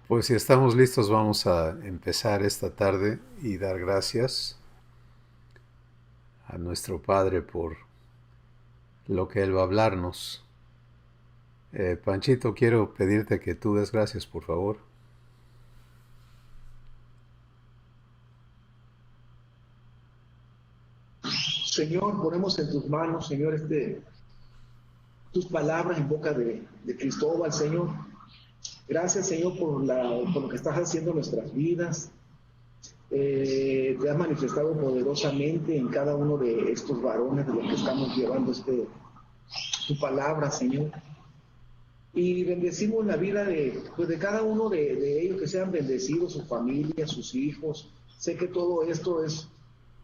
Pues si estamos listos, vamos a empezar esta tarde y dar gracias a nuestro Padre por lo que Él va a hablarnos. Panchito, quiero pedirte que tú des gracias, por favor. Señor, ponemos en tus manos, Señor, tus palabras en boca de Cristóbal, Señor. Gracias, Señor, por lo que estás haciendo en nuestras vidas. Te has manifestado poderosamente en cada uno de estos varones de los que estamos llevando tu palabra, Señor. Y bendecimos la vida de cada uno de ellos, que sean bendecidos, su familia, sus hijos. Sé que todo esto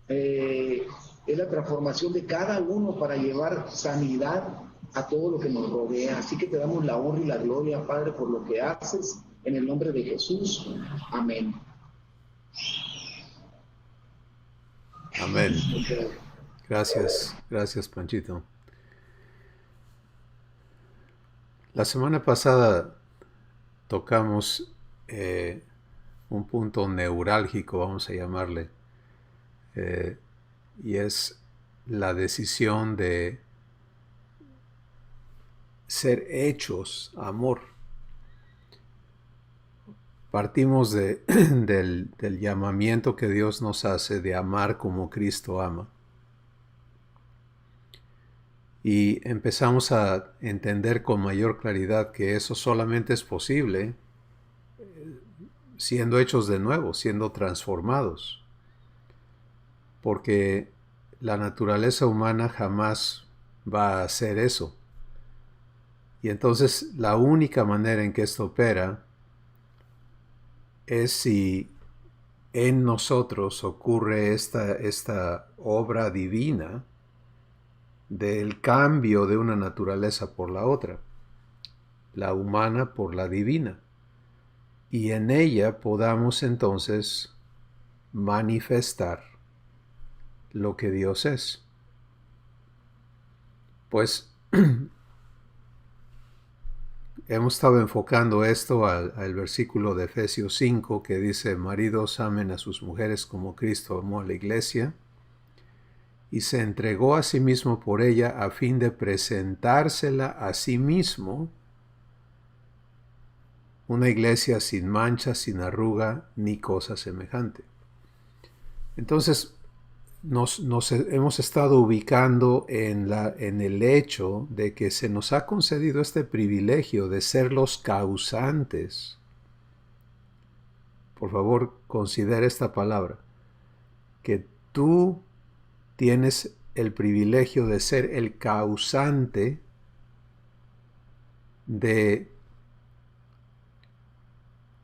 eh, es la transformación de cada uno para llevar sanidad a todo lo que nos rodea. Así que te damos la honra y la gloria, Padre, por lo que haces, en el nombre de Jesús. Amén. Amén. Gracias, gracias, Panchito. La semana pasada tocamos un punto neurálgico, vamos a llamarle, eh, y es la decisión de ser hechos amor. Partimos del llamamiento que Dios nos hace de amar como Cristo ama. Y empezamos a entender con mayor claridad que eso solamente es posible siendo hechos de nuevo, siendo transformados. Porque la naturaleza humana jamás va a hacer eso. Y entonces la única manera en que esto opera es si en nosotros ocurre esta obra divina del cambio de una naturaleza por la otra, la humana por la divina. Y en ella podamos entonces manifestar lo que Dios es. Pues hemos estado enfocando esto al versículo de Efesios 5 que dice: maridos amen a sus mujeres como Cristo amó a la iglesia y se entregó a sí mismo por ella a fin de presentársela a sí mismo una iglesia sin mancha, sin arruga, ni cosa semejante. Entonces, nos hemos estado ubicando en el hecho de que se nos ha concedido este privilegio de ser los causantes. Por favor, considera esta palabra, que tú tienes el privilegio de ser el causante de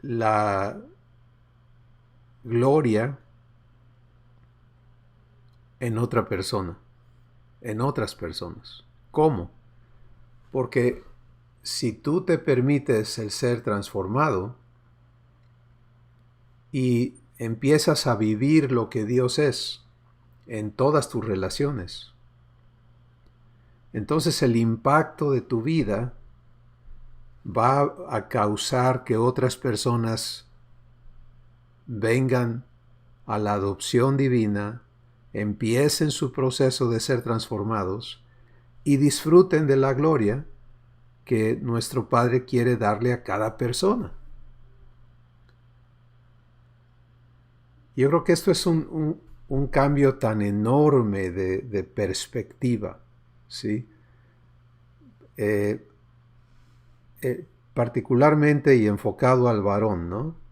la gloria en otra persona, en otras personas. ¿Cómo? Porque si tú te permites el ser transformado y empiezas a vivir lo que Dios es en todas tus relaciones, entonces el impacto de tu vida va a causar que otras personas vengan a la adopción divina, empiecen su proceso de ser transformados y disfruten de la gloria que nuestro Padre quiere darle a cada persona. Yo creo que esto es un cambio tan enorme de perspectiva, ¿sí? Particularmente y enfocado al varón, ¿no?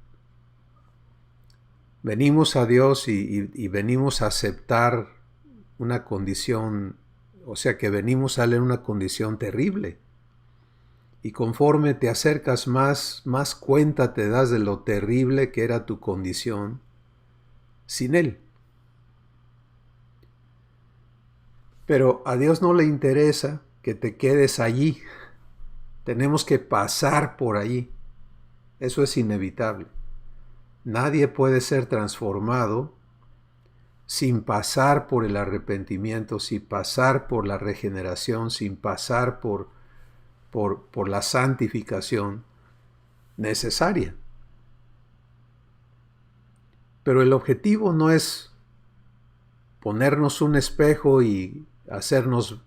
Venimos a Dios y venimos a aceptar una condición, o sea que venimos a Él en una condición terrible. Y conforme te acercas más cuenta te das de lo terrible que era tu condición sin Él. Pero a Dios no le interesa que te quedes allí. Tenemos que pasar por allí. Eso es inevitable. Nadie puede ser transformado sin pasar por el arrepentimiento, sin pasar por la regeneración, sin pasar por la santificación necesaria. Pero el objetivo no es ponernos un espejo y hacernos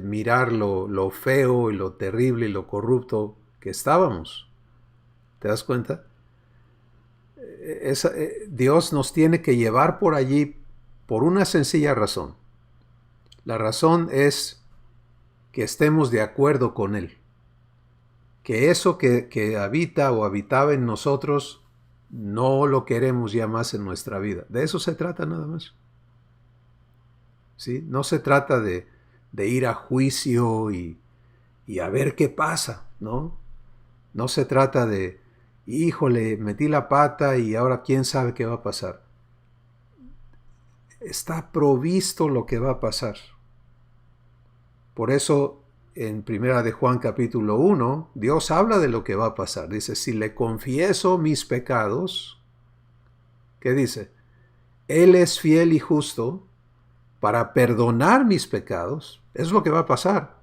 mirar lo feo y lo terrible y lo corrupto que estábamos. ¿Te das cuenta? Dios nos tiene que llevar por allí por una sencilla razón. La razón es que estemos de acuerdo con Él. Que eso que habita o habitaba en nosotros no lo queremos ya más en nuestra vida. De eso se trata nada más. ¿Sí? No se trata de ir a juicio y a ver qué pasa, ¿no? No se trata de, híjole, metí la pata y ahora quién sabe qué va a pasar. Está provisto lo que va a pasar. Por eso en 1 de Juan capítulo 1, Dios habla de lo que va a pasar. Dice, si le confieso mis pecados, ¿qué dice? Él es fiel y justo para perdonar mis pecados. Es lo que va a pasar.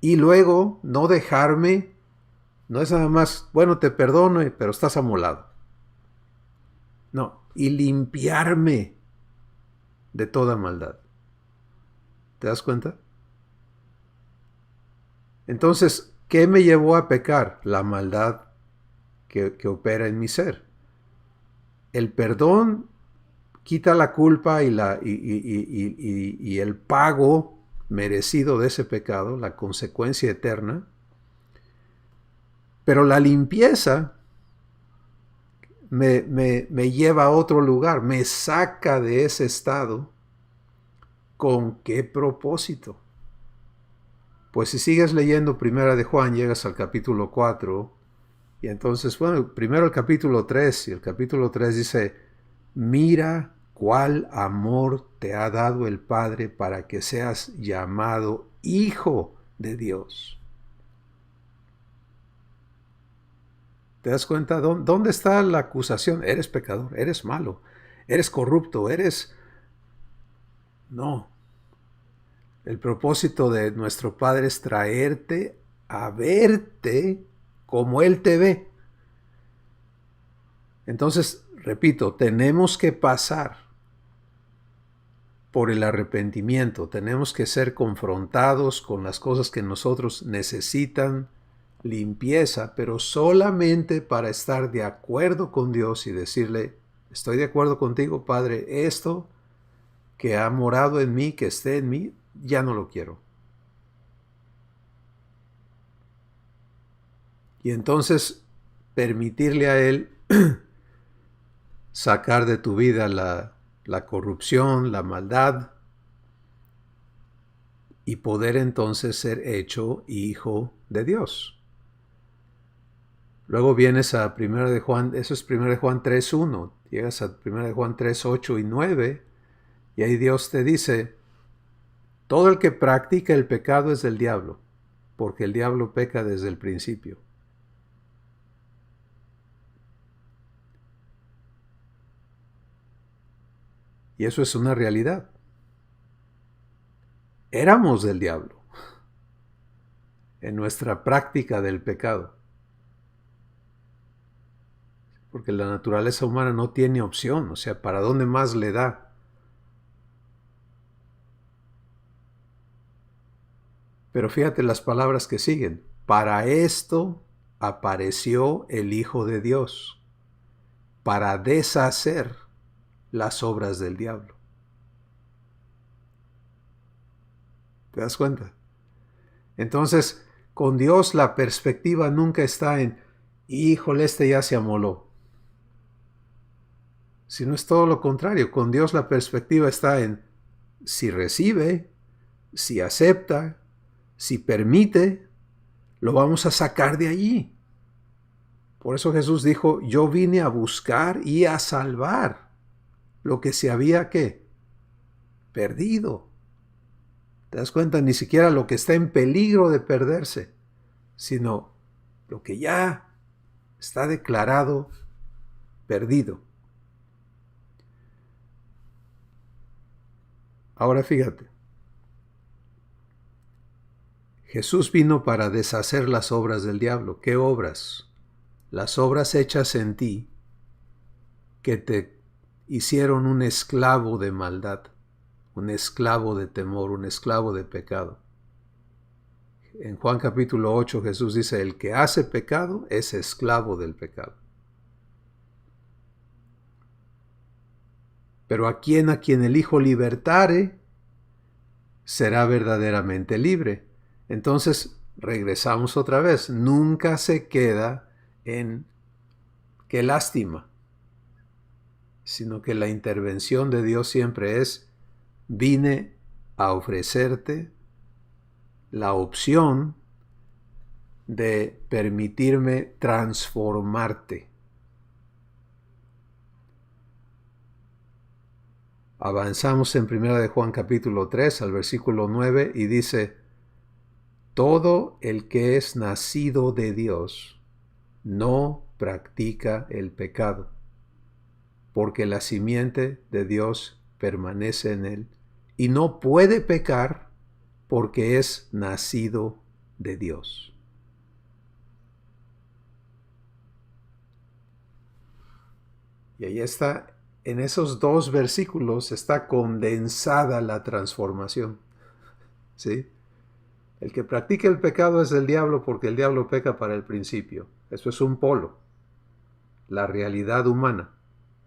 Y luego no dejarme, no es nada más, bueno, te perdono, pero estás amolado. No, y limpiarme de toda maldad. ¿Te das cuenta? Entonces, ¿qué me llevó a pecar? La maldad que opera en mi ser. El perdón quita la culpa y el pago merecido de ese pecado, la consecuencia eterna. Pero la limpieza me lleva a otro lugar, me saca de ese estado. ¿Con qué propósito? Pues si sigues leyendo 1 de Juan, llegas al capítulo 4, y entonces, bueno, primero el capítulo 3, y el capítulo 3 dice, mira cuál amor te ha dado el Padre para que seas llamado Hijo de Dios. ¿Te das cuenta? ¿Dónde está la acusación? Eres pecador, eres malo, eres corrupto, eres... No. El propósito de nuestro Padre es traerte a verte como Él te ve. Entonces, repito, tenemos que pasar por el arrepentimiento, tenemos que ser confrontados con las cosas que nosotros necesitan limpieza, pero solamente para estar de acuerdo con Dios y decirle, estoy de acuerdo contigo, Padre, esto que ha morado en mí, que esté en mí, ya no lo quiero. Y entonces permitirle a Él sacar de tu vida la corrupción, la maldad, y poder entonces ser hecho hijo de Dios. Luego vienes a 1 de Juan, eso es 1 de Juan 3.1, llegas a 1 de Juan 3.8 y 9, y ahí Dios te dice, todo el que practica el pecado es del diablo, porque el diablo peca desde el principio. Y eso es una realidad. Éramos del diablo en nuestra práctica del pecado. Porque la naturaleza humana no tiene opción, o sea, ¿para dónde más le da? Pero fíjate las palabras que siguen. Para esto apareció el Hijo de Dios, para deshacer las obras del diablo. ¿Te das cuenta? Entonces, con Dios la perspectiva nunca está en, híjole, este ya se amoló. Sino es todo lo contrario. Con Dios la perspectiva está en si recibe, si acepta, si permite, lo vamos a sacar de allí. Por eso Jesús dijo, yo vine a buscar y a salvar lo que se había, ¿qué? Perdido. ¿Te das cuenta? Ni siquiera lo que está en peligro de perderse, sino lo que ya está declarado perdido. Ahora fíjate, Jesús vino para deshacer las obras del diablo. ¿Qué obras? Las obras hechas en ti que te hicieron un esclavo de maldad, un esclavo de temor, un esclavo de pecado. En Juan capítulo 8 Jesús dice, el que hace pecado es esclavo del pecado. Pero a quien el Hijo libertare, será verdaderamente libre. Entonces, regresamos otra vez. Nunca se queda en qué lástima, sino que la intervención de Dios siempre es, vine a ofrecerte la opción de permitirme transformarte. Avanzamos en 1 de Juan capítulo 3 al versículo 9 y dice, todo el que es nacido de Dios no practica el pecado, porque la simiente de Dios permanece en él y no puede pecar porque es nacido de Dios. Y ahí está, en esos dos versículos está condensada la transformación. ¿Sí? El que practica el pecado es del diablo porque el diablo peca para el principio. Eso es un polo, la realidad humana.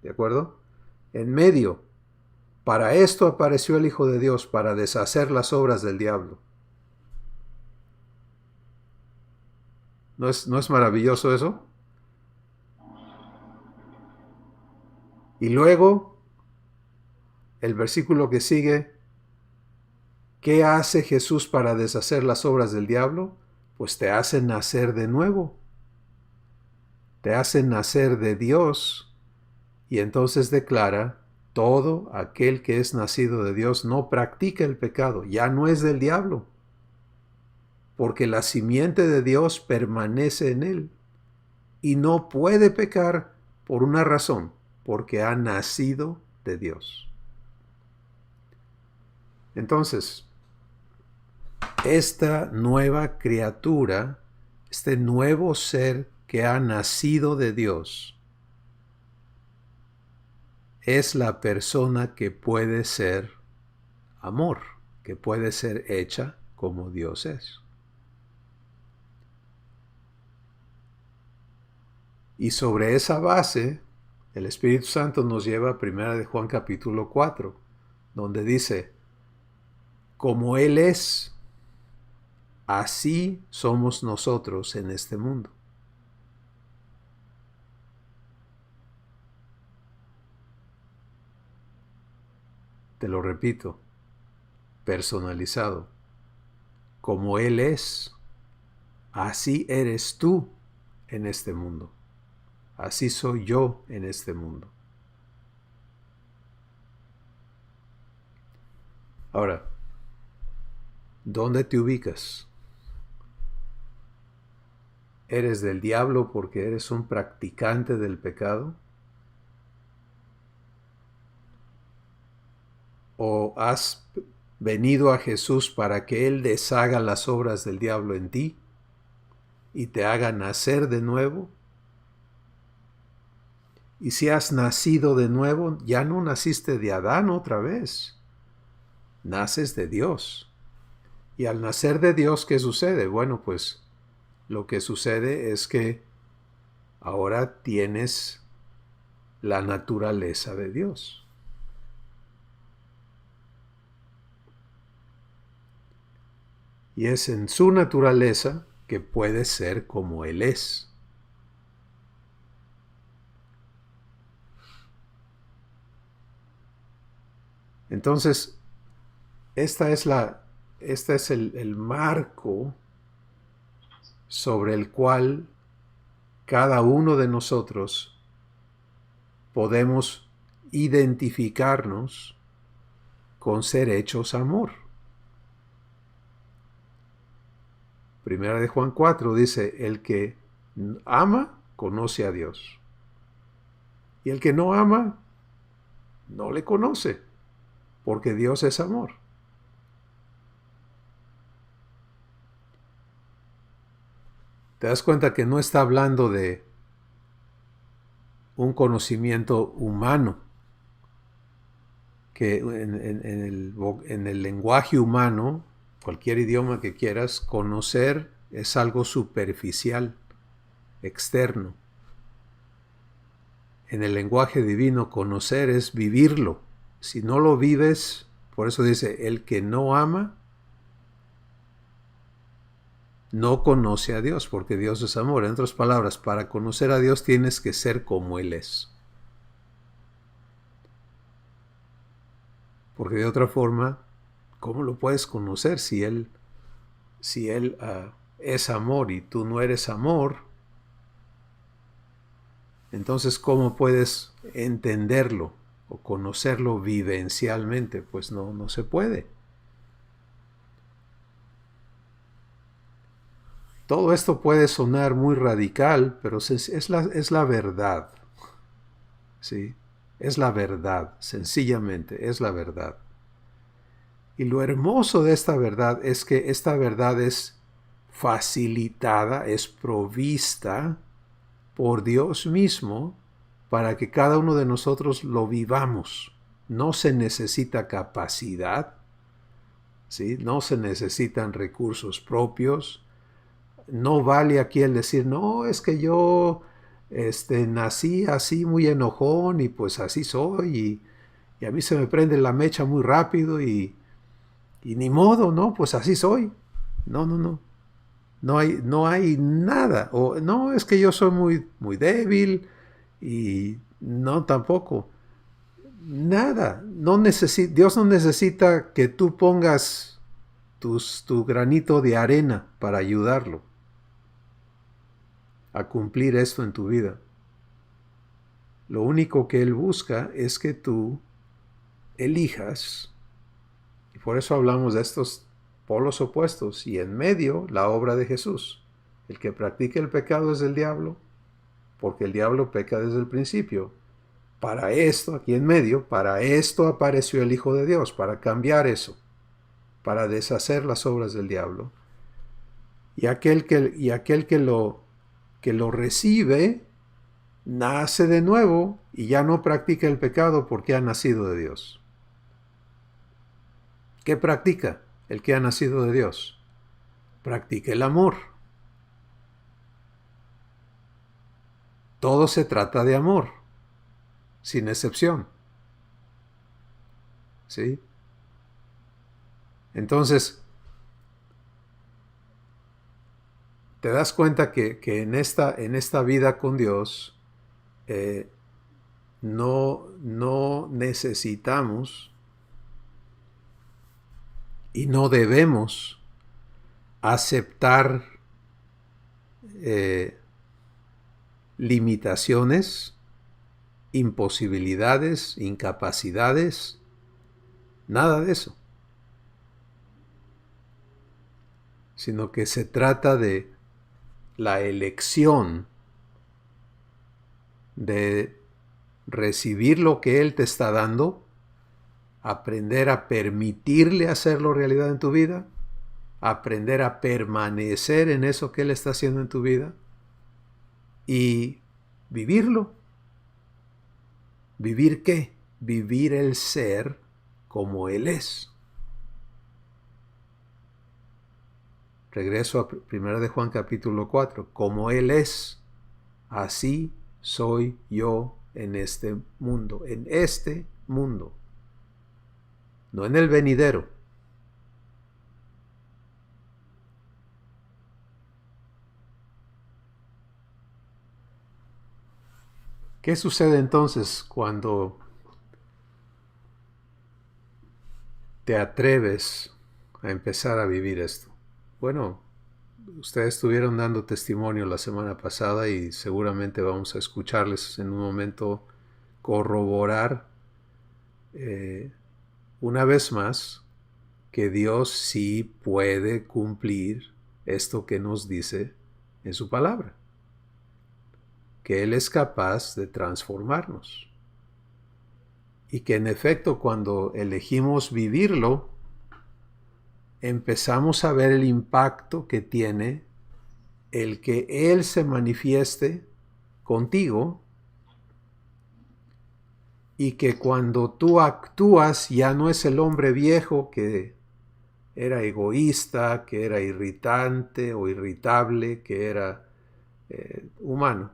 ¿De acuerdo? En medio, para esto apareció el Hijo de Dios, para deshacer las obras del diablo. ¿No es maravilloso eso? Y luego, el versículo que sigue, ¿qué hace Jesús para deshacer las obras del diablo? Pues te hace nacer de nuevo. Te hace nacer de Dios. Y entonces declara, todo aquel que es nacido de Dios no practica el pecado, ya no es del diablo, porque la simiente de Dios permanece en él y no puede pecar por una razón, porque ha nacido de Dios. Entonces, esta nueva criatura, este nuevo ser que ha nacido de Dios, es la persona que puede ser amor, que puede ser hecha como Dios es. Y sobre esa base, el Espíritu Santo nos lleva a 1 de Juan capítulo 4, donde dice, como Él es, así somos nosotros en este mundo. Te lo repito, personalizado. Como Él es, así eres tú en este mundo. Así soy yo en este mundo. Ahora, ¿dónde te ubicas? ¿Eres del diablo porque eres un practicante del pecado? ¿O has venido a Jesús para que Él deshaga las obras del diablo en ti y te haga nacer de nuevo? Y si has nacido de nuevo, ya no naciste de Adán otra vez. Naces de Dios. Y al nacer de Dios, ¿qué sucede? Bueno, pues lo que sucede es que ahora tienes la naturaleza de Dios. Y es en su naturaleza que puede ser como Él es. Entonces, este es el marco sobre el cual cada uno de nosotros podemos identificarnos con ser hechos amor. Primera de Juan 4 dice, el que ama conoce a Dios. Y el que no ama no le conoce, porque Dios es amor. Te das cuenta que no está hablando de un conocimiento humano, que en el lenguaje humano, cualquier idioma que quieras, conocer es algo superficial, externo. En el lenguaje divino, conocer es vivirlo. Si no lo vives, por eso dice, el que no ama, no conoce a Dios, porque Dios es amor. En otras palabras, para conocer a Dios tienes que ser como Él es. Porque de otra forma, ¿cómo lo puedes conocer si Él es amor y tú no eres amor? Entonces, ¿cómo puedes entenderlo o conocerlo vivencialmente? Pues no se puede. Todo esto puede sonar muy radical, pero es la verdad. ¿Sí? Es la verdad, sencillamente, es la verdad. Y lo hermoso de esta verdad es que esta verdad es facilitada, es provista por Dios mismo para que cada uno de nosotros lo vivamos. No se necesita capacidad, ¿sí? No se necesitan recursos propios. No vale aquí el decir, no, es que yo nací así muy enojón y pues así soy y a mí se me prende la mecha muy rápido y ni modo, ¿no? Pues así soy. No. No hay nada. O no, es que yo soy muy débil y no tampoco. Nada. Dios no necesita que tú pongas tu granito de arena para ayudarlo a cumplir esto en tu vida. Lo único que Él busca es que tú elijas, y por eso hablamos de estos polos opuestos, y en medio la obra de Jesús. El que practica el pecado es del diablo, porque el diablo peca desde el principio. Para esto, aquí en medio, para esto apareció el Hijo de Dios, para cambiar eso, para deshacer las obras del diablo. Y aquel que lo recibe, nace de nuevo y ya no practica el pecado porque ha nacido de Dios. ¿Qué practica el que ha nacido de Dios? Practica el amor. Todo se trata de amor, sin excepción. ¿Sí? Entonces, te das cuenta que en esta vida con Dios no necesitamos y no debemos aceptar limitaciones, imposibilidades, incapacidades, nada de eso. Sino que se trata de la elección de recibir lo que Él te está dando, aprender a permitirle hacerlo realidad en tu vida, aprender a permanecer en eso que Él está haciendo en tu vida y vivirlo. ¿Vivir qué? Vivir el ser como Él es. Regreso a 1 de Juan capítulo 4. Como Él es, así soy yo en este mundo. En este mundo. No en el venidero. ¿Qué sucede entonces cuando te atreves a empezar a vivir esto? Bueno, ustedes estuvieron dando testimonio la semana pasada y seguramente vamos a escucharles en un momento corroborar una vez más que Dios sí puede cumplir esto que nos dice en su palabra, que Él es capaz de transformarnos y que en efecto cuando elegimos vivirlo, empezamos a ver el impacto que tiene el que Él se manifieste contigo y que cuando tú actúas ya no es el hombre viejo que era egoísta, que era irritante o irritable, que era humano,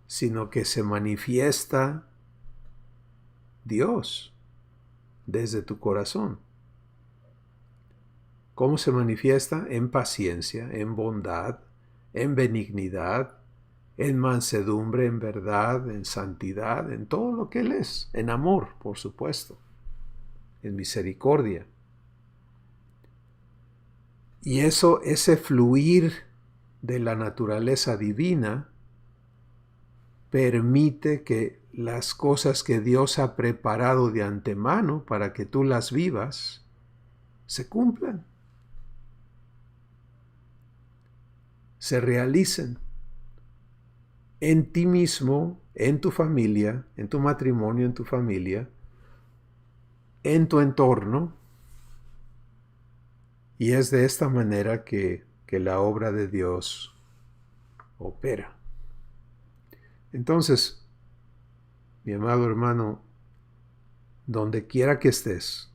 sino que se manifiesta Dios desde tu corazón. ¿Cómo se manifiesta? En paciencia, en bondad, en benignidad, en mansedumbre, en verdad, en santidad, en todo lo que Él es, en amor, por supuesto, en misericordia. Y eso, ese fluir de la naturaleza divina, permite que las cosas que Dios ha preparado de antemano para que tú las vivas, se cumplan, se realicen en ti mismo, en tu familia, en tu matrimonio, en tu familia, en tu entorno. Y es de esta manera que la obra de Dios opera. Entonces, mi amado hermano, donde quiera que estés,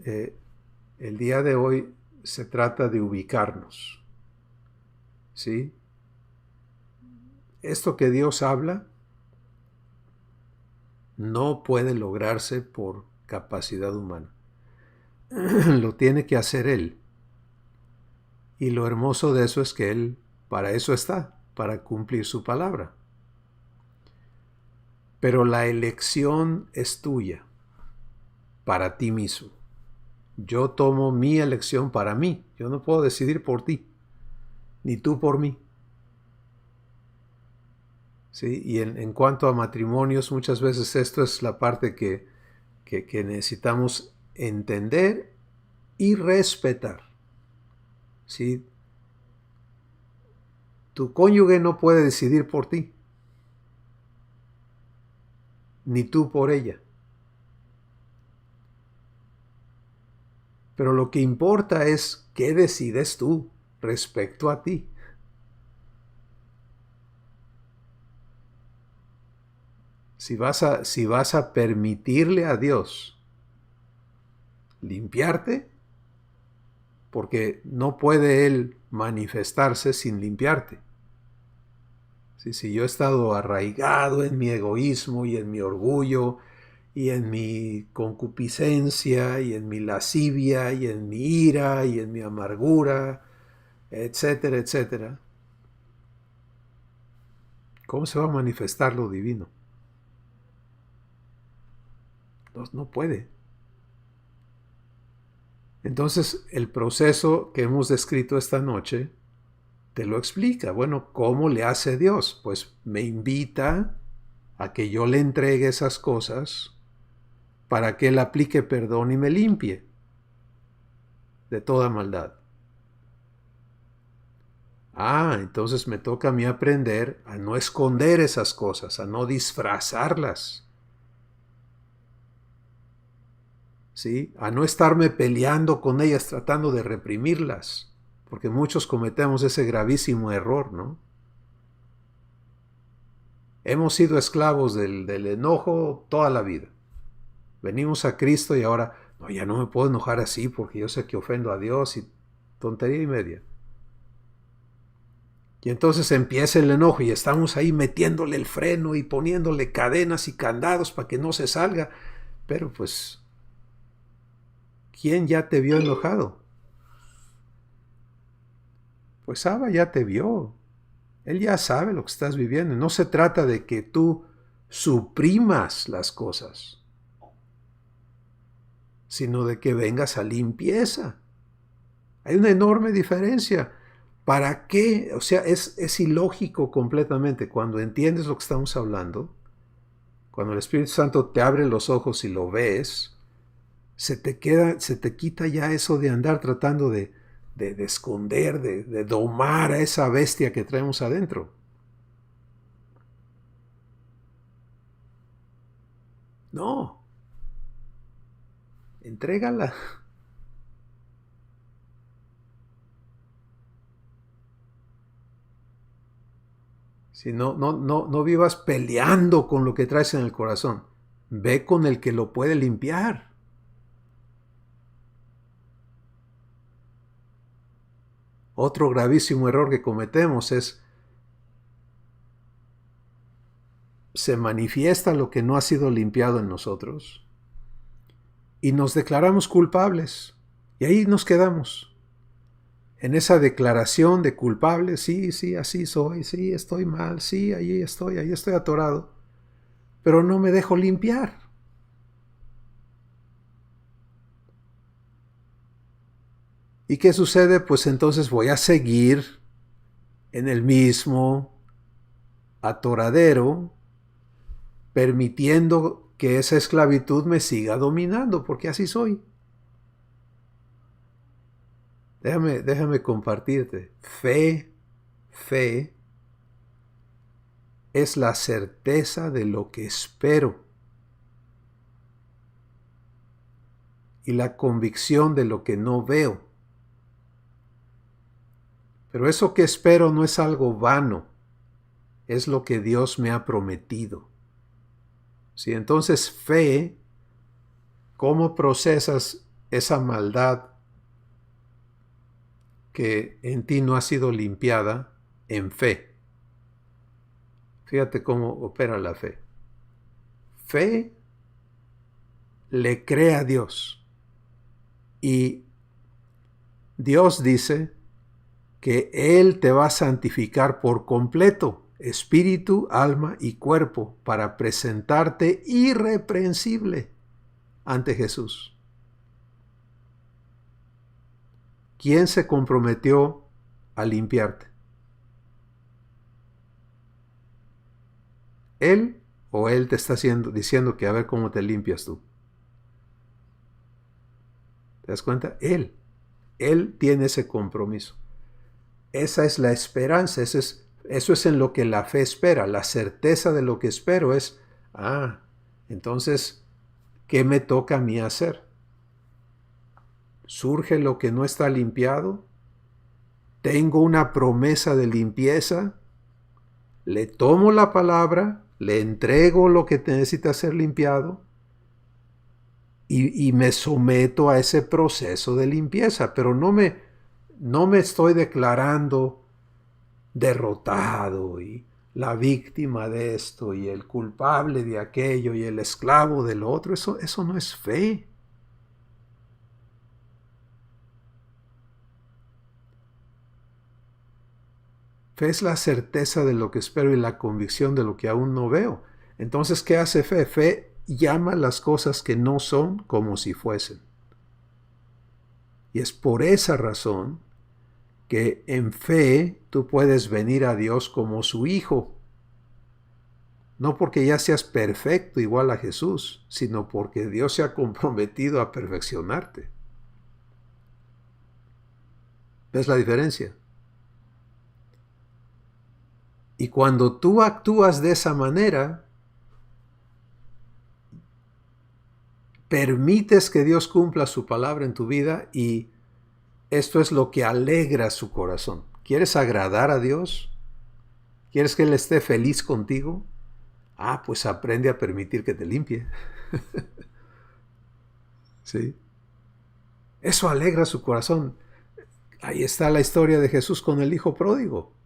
el día de hoy se trata de ubicarnos, ¿sí? Esto que Dios habla no puede lograrse por capacidad humana. Lo tiene que hacer Él. Y lo hermoso de eso es que Él para eso está, para cumplir su palabra. Pero la elección es tuya, para ti mismo. Yo tomo mi elección para mí. Yo no puedo decidir por ti, ni tú por mí. ¿Sí? Y en cuanto a matrimonios, muchas veces esto es la parte que necesitamos entender y respetar. ¿Sí? Tu cónyuge no puede decidir por ti, ni tú por ella. Pero lo que importa es qué decides tú respecto a ti. Si vas a permitirle a Dios limpiarte, porque no puede Él manifestarse sin limpiarte. Si yo he estado arraigado en mi egoísmo y en mi orgullo y en mi concupiscencia y en mi lascivia y en mi ira y en mi amargura, etcétera, etcétera, ¿cómo se va a manifestar lo divino? No puede. Entonces, el proceso que hemos descrito esta noche te lo explica. Bueno, ¿cómo le hace Dios? Pues me invita a que yo le entregue esas cosas para que Él aplique perdón y me limpie de toda maldad. Entonces me toca a mí aprender a no esconder esas cosas, a no disfrazarlas. ¿Sí? A no estarme peleando con ellas, tratando de reprimirlas, porque muchos cometemos ese gravísimo error, ¿no? Hemos sido esclavos del enojo toda la vida. Venimos a Cristo y ahora, no, ya no me puedo enojar así porque yo sé que ofendo a Dios y tontería y media. Y entonces empieza el enojo y estamos ahí metiéndole el freno y poniéndole cadenas y candados para que no se salga. Pero pues, ¿quién ya te vio enojado? Pues Abba ya te vio. Él ya sabe lo que estás viviendo. No se trata de que tú suprimas las cosas, sino de que vengas a limpieza. Hay una enorme diferencia. ¿Para qué? O sea, es ilógico completamente cuando entiendes lo que estamos hablando. Cuando el Espíritu Santo te abre los ojos y lo ves, se te quita ya eso de andar tratando de esconder, de domar a esa bestia que traemos adentro. No. Entrégala. Si no vivas peleando con lo que traes en el corazón. Ve con el que lo puede limpiar. Otro gravísimo error que cometemos es se manifiesta lo que no ha sido limpiado en nosotros y nos declaramos culpables y ahí nos quedamos. En esa declaración de culpable, sí, así soy, sí, estoy mal, sí, ahí estoy atorado, pero no me dejo limpiar. ¿Y qué sucede? Pues entonces voy a seguir en el mismo atoradero, permitiendo que esa esclavitud me siga dominando, porque así soy. Déjame compartirte. Fe es la certeza de lo que espero y la convicción de lo que no veo. Pero eso que espero no es algo vano, es lo que Dios me ha prometido. ¿Sí? Entonces, fe, ¿cómo procesas esa maldad que en ti no ha sido limpiada? En fe. Fíjate cómo opera la fe. Fe le cree a Dios. Y Dios dice que Él te va a santificar por completo, espíritu, alma y cuerpo, para presentarte irreprensible ante Jesús. ¿Quién se comprometió a limpiarte? ¿Él o Él te está diciendo que a ver cómo te limpias tú? ¿Te das cuenta? Él tiene ese compromiso. Esa es la esperanza, eso es en lo que la fe espera. La certeza de lo que espero es, entonces, ¿qué me toca a mí hacer? ¿Surge lo que no está limpiado? ¿Tengo una promesa de limpieza? Le tomo la palabra, le entrego lo que necesita ser limpiado y me someto a ese proceso de limpieza, pero no me estoy declarando derrotado y la víctima de esto y el culpable de aquello y el esclavo del otro. Eso no es fe. Fe es la certeza de lo que espero y la convicción de lo que aún no veo. Entonces, ¿qué hace fe? Fe llama las cosas que no son como si fuesen. Y es por esa razón que en fe tú puedes venir a Dios como su hijo. No porque ya seas perfecto igual a Jesús, sino porque Dios se ha comprometido a perfeccionarte. ¿Ves la diferencia? Y cuando tú actúas de esa manera, permites que Dios cumpla su palabra en tu vida y esto es lo que alegra su corazón. ¿Quieres agradar a Dios? ¿Quieres que Él esté feliz contigo? Pues aprende a permitir que te limpie. ¿Sí? Eso alegra su corazón. Ahí está la historia de Jesús con el hijo pródigo.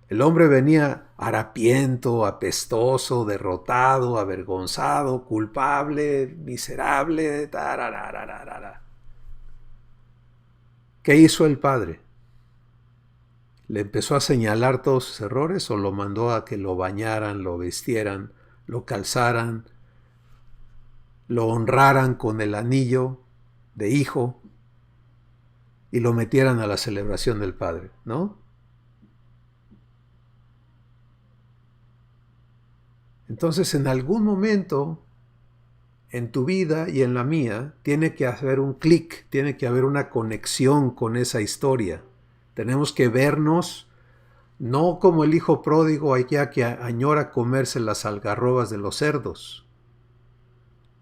El hombre venía harapiento, apestoso, derrotado, avergonzado, culpable, miserable. ¿Qué hizo el padre? ¿Le empezó a señalar todos sus errores o lo mandó a que lo bañaran, lo vistieran, lo calzaran, lo honraran con el anillo de hijo y lo metieran a la celebración del padre? ¿No? Entonces, en algún momento en tu vida y en la mía tiene que haber un clic, tiene que haber una conexión con esa historia. Tenemos que vernos no como el hijo pródigo allá que añora comerse las algarrobas de los cerdos,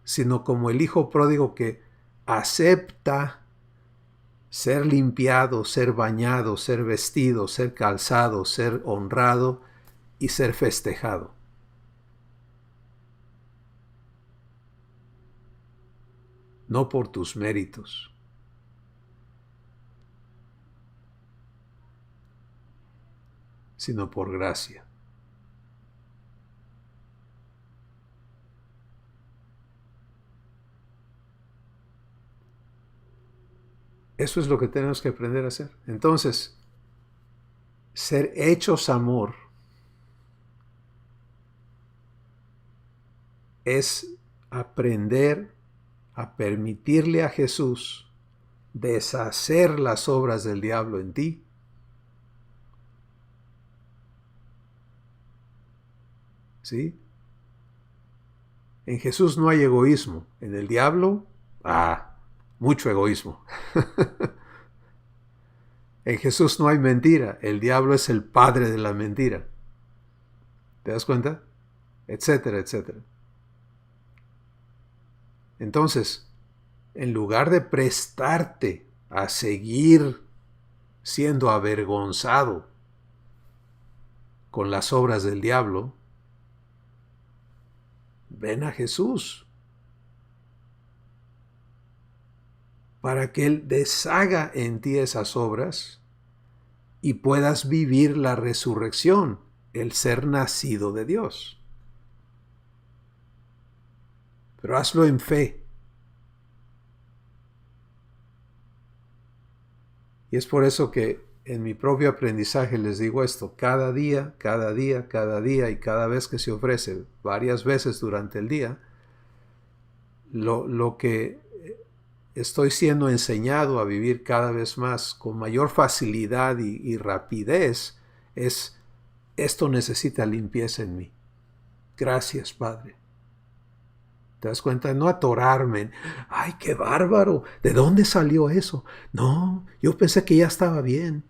sino como el hijo pródigo que acepta ser limpiado, ser bañado, ser vestido, ser calzado, ser honrado y ser festejado. No por tus méritos, sino por gracia. Eso es lo que tenemos que aprender a hacer. Entonces, ser hechos amor es aprender a permitirle a Jesús deshacer las obras del diablo en ti. ¿Sí? En Jesús no hay egoísmo. En el diablo, mucho egoísmo. En Jesús no hay mentira. El diablo es el padre de la mentira. ¿Te das cuenta? Etcétera, etcétera. Entonces, en lugar de prestarte a seguir siendo avergonzado con las obras del diablo, ven a Jesús para que Él deshaga en ti esas obras y puedas vivir la resurrección, el ser nacido de Dios. Pero hazlo en fe. Y es por eso que en mi propio aprendizaje les digo esto, cada día, y cada vez que se ofrece, varias veces durante el día, lo que estoy siendo enseñado a vivir cada vez más con mayor facilidad y rapidez es, esto necesita limpieza en mí. Gracias, Padre. ¿Te das cuenta? No atorarme. ¡Ay, qué bárbaro! ¿De dónde salió eso? No, yo pensé que ya estaba bien.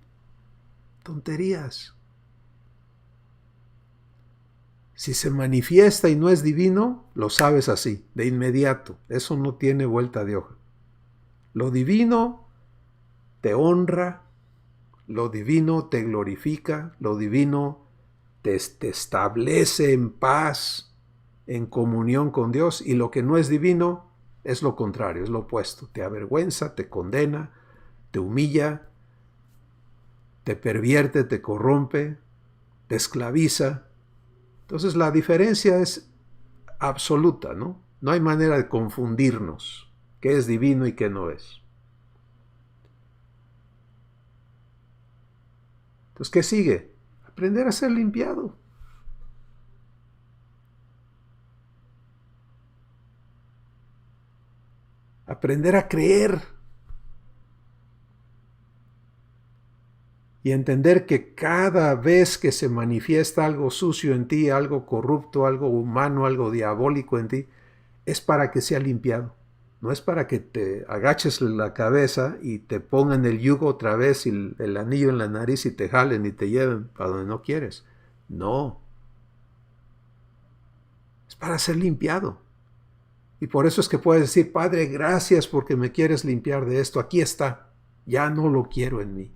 Tonterías. Si se manifiesta y no es divino, lo sabes así, de inmediato. Eso no tiene vuelta de hoja. Lo divino te honra, lo divino te glorifica, lo divino te establece en paz, en comunión con Dios, y lo que no es divino es lo contrario, es lo opuesto. Te avergüenza, te condena, te humilla, te pervierte, te corrompe, te esclaviza. Entonces la diferencia es absoluta, ¿no? No hay manera de confundirnos qué es divino y qué no es. Entonces, ¿qué sigue? Aprender a ser limpiado. Aprender a creer. Y entender que cada vez que se manifiesta algo sucio en ti, algo corrupto, algo humano, algo diabólico en ti, es para que sea limpiado. No es para que te agaches la cabeza y te pongan el yugo otra vez y el anillo en la nariz y te jalen y te lleven para donde no quieres. No. Es para ser limpiado. Y por eso es que puedes decir, Padre, gracias porque me quieres limpiar de esto. Aquí está. Ya no lo quiero en mí.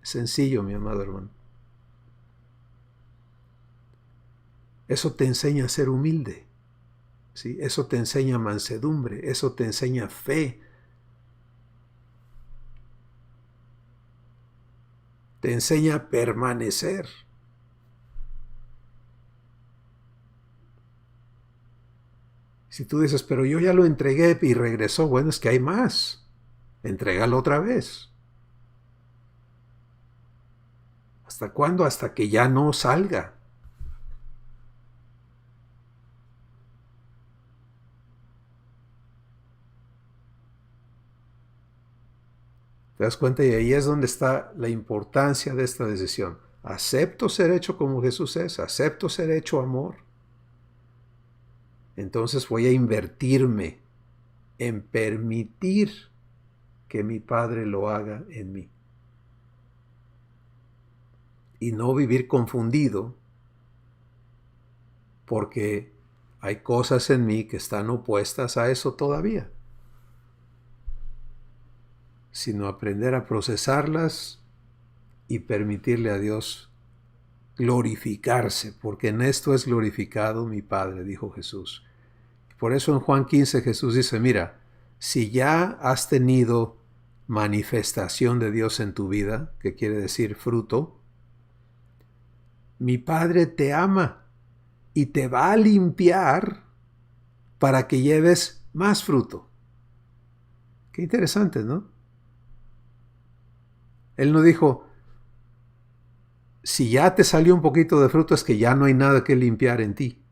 Sencillo, mi amado hermano. Eso te enseña a ser humilde, ¿sí? Eso te enseña mansedumbre, eso te enseña fe. Te enseña a permanecer. Si tú dices, pero yo ya lo entregué y regresó, bueno, es que hay más. Entrégalo otra vez. ¿Hasta cuándo? Hasta que ya no salga. ¿Te das cuenta? Y ahí es donde está la importancia de esta decisión. Acepto ser hecho como Jesús es, acepto ser hecho amor. Entonces voy a invertirme en permitir que mi Padre lo haga en mí. Y no vivir confundido porque hay cosas en mí que están opuestas a eso todavía. sino aprender a procesarlas y permitirle a Dios glorificarse, porque en esto es glorificado mi Padre, dijo Jesús. Por eso en Juan 15 Jesús dice, mira, si ya has tenido manifestación de Dios en tu vida, que quiere decir fruto, mi Padre te ama y te va a limpiar para que lleves más fruto. Qué interesante, ¿no? Él no dijo, si ya te salió un poquito de fruto es que ya no hay nada que limpiar en ti.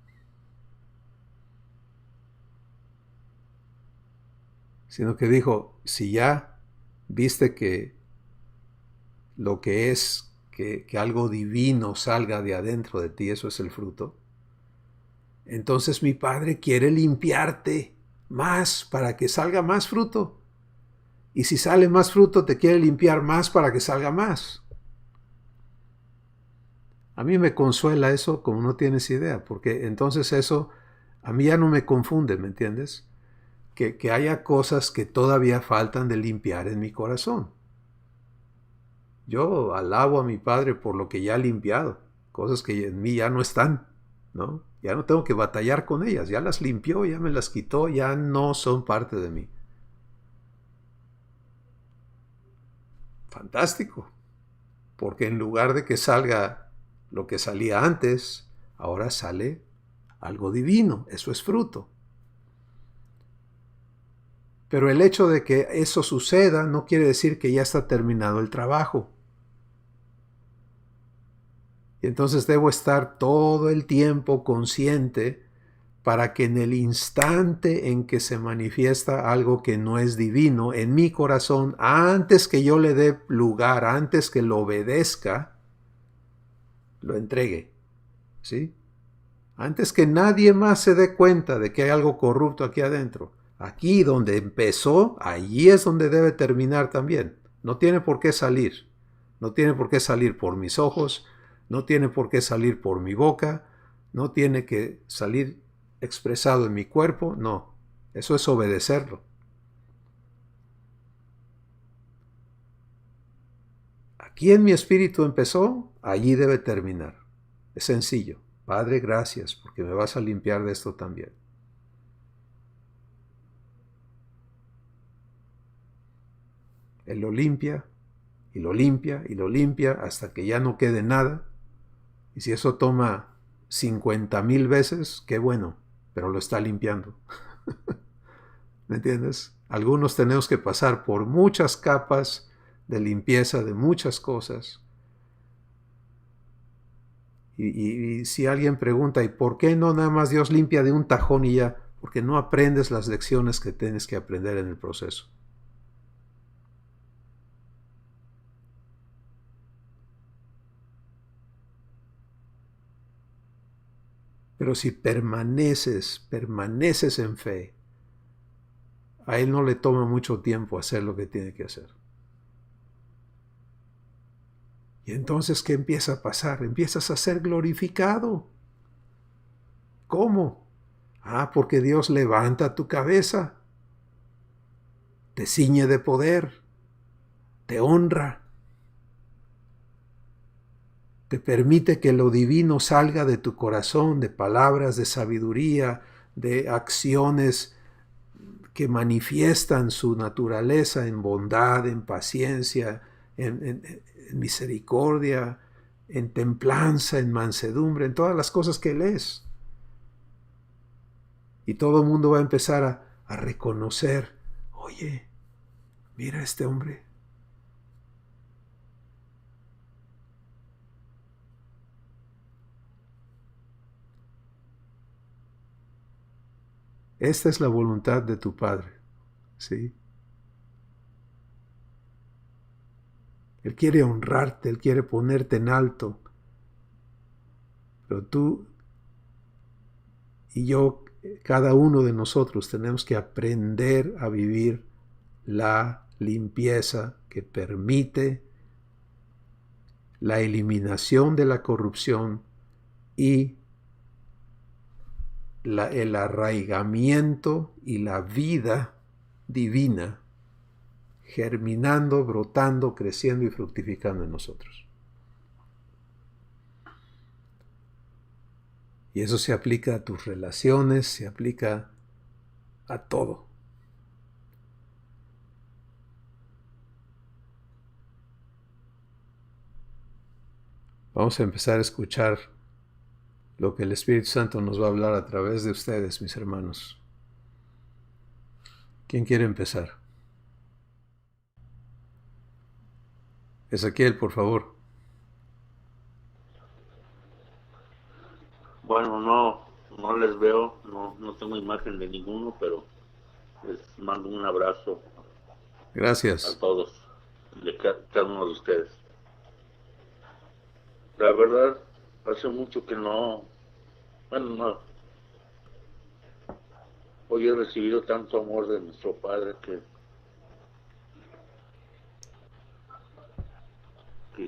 Sino que dijo, si ya viste que lo que es que algo divino salga de adentro de ti, eso es el fruto, entonces mi Padre quiere limpiarte más para que salga más fruto. Y si sale más fruto, te quiere limpiar más para que salga más. A mí me consuela eso como no tienes idea, porque entonces eso a mí ya no me confunde, ¿me entiendes? Que haya cosas que todavía faltan de limpiar en mi corazón. Yo alabo a mi Padre por lo que ya ha limpiado, cosas que en mí ya no están, ¿no? Ya no tengo que batallar con ellas, ya las limpió, ya me las quitó, ya no son parte de mí. Fantástico, porque en lugar de que salga lo que salía antes, ahora sale algo divino, eso es fruto. Pero el hecho de que eso suceda no quiere decir que ya está terminado el trabajo. Y entonces debo estar todo el tiempo consciente para que en el instante en que se manifiesta algo que no es divino en mi corazón, antes que yo le dé lugar, antes que lo obedezca, lo entregue. ¿Sí? Antes que nadie más se dé cuenta de que hay algo corrupto aquí adentro. Aquí donde empezó, allí es donde debe terminar también. No tiene por qué salir. No tiene por qué salir por mis ojos, no tiene por qué salir por mi boca, no tiene que salir expresado en mi cuerpo, no. Eso es obedecerlo. Aquí en mi espíritu empezó, allí debe terminar. Es sencillo. Padre, gracias porque me vas a limpiar de esto también. Él lo limpia y lo limpia y lo limpia hasta que ya no quede nada. Y si eso toma 50,000 veces, qué bueno, pero lo está limpiando. ¿Me entiendes? Algunos tenemos que pasar por muchas capas de limpieza de muchas cosas. Y si alguien pregunta, ¿y por qué no nada más Dios limpia de un tajón y ya? Porque no aprendes las lecciones que tienes que aprender en el proceso. Pero si permaneces en fe, a Él no le toma mucho tiempo hacer lo que tiene que hacer. Y entonces, ¿qué empieza a pasar? Empiezas a ser glorificado. ¿Cómo? Porque Dios levanta tu cabeza, te ciñe de poder, te honra, te permite que lo divino salga de tu corazón, de palabras de sabiduría, de acciones que manifiestan su naturaleza en bondad, en paciencia, en misericordia, en templanza, en mansedumbre, en todas las cosas que Él es. Y todo el mundo va a empezar a reconocer, oye, mira a este hombre. Esta es la voluntad de tu Padre, ¿sí? Él quiere honrarte, Él quiere ponerte en alto. Pero tú y yo, cada uno de nosotros, tenemos que aprender a vivir la limpieza que permite la eliminación de la corrupción y el arraigamiento y la vida divina germinando, brotando, creciendo y fructificando en nosotros. Y eso se aplica a tus relaciones, se aplica a todo. Vamos a empezar a escuchar lo que el Espíritu Santo nos va a hablar a través de ustedes, mis hermanos. ¿Quién quiere empezar? Ezequiel, por favor. Bueno, no les veo, no tengo imagen de ninguno, pero les mando un abrazo Gracias. a todos, de cada uno de ustedes. La verdad, hace mucho que no, hoy he recibido tanto amor de nuestro Padre que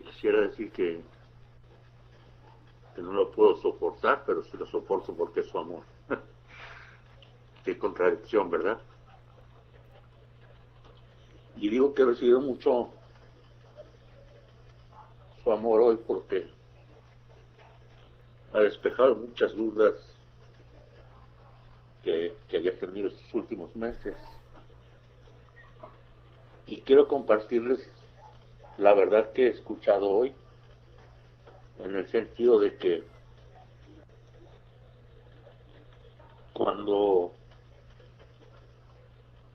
quisiera decir que no lo puedo soportar, pero sí lo soporto porque es su amor. Qué contradicción, ¿verdad? Y digo que he recibido mucho su amor hoy porque ha despejado muchas dudas que había tenido estos últimos meses. Y quiero compartirles la verdad que he escuchado hoy, en el sentido de que cuando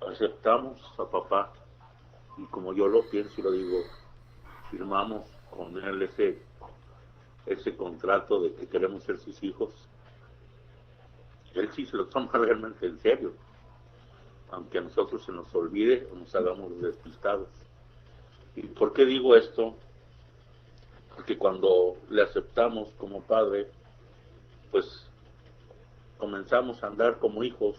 aceptamos a papá, y como yo lo pienso y lo digo, firmamos con él ese contrato de que queremos ser sus hijos, él sí se lo toma realmente en serio, aunque a nosotros se nos olvide o nos hagamos despistados. ¿Y por qué digo esto? Porque cuando le aceptamos como padre, pues comenzamos a andar como hijos,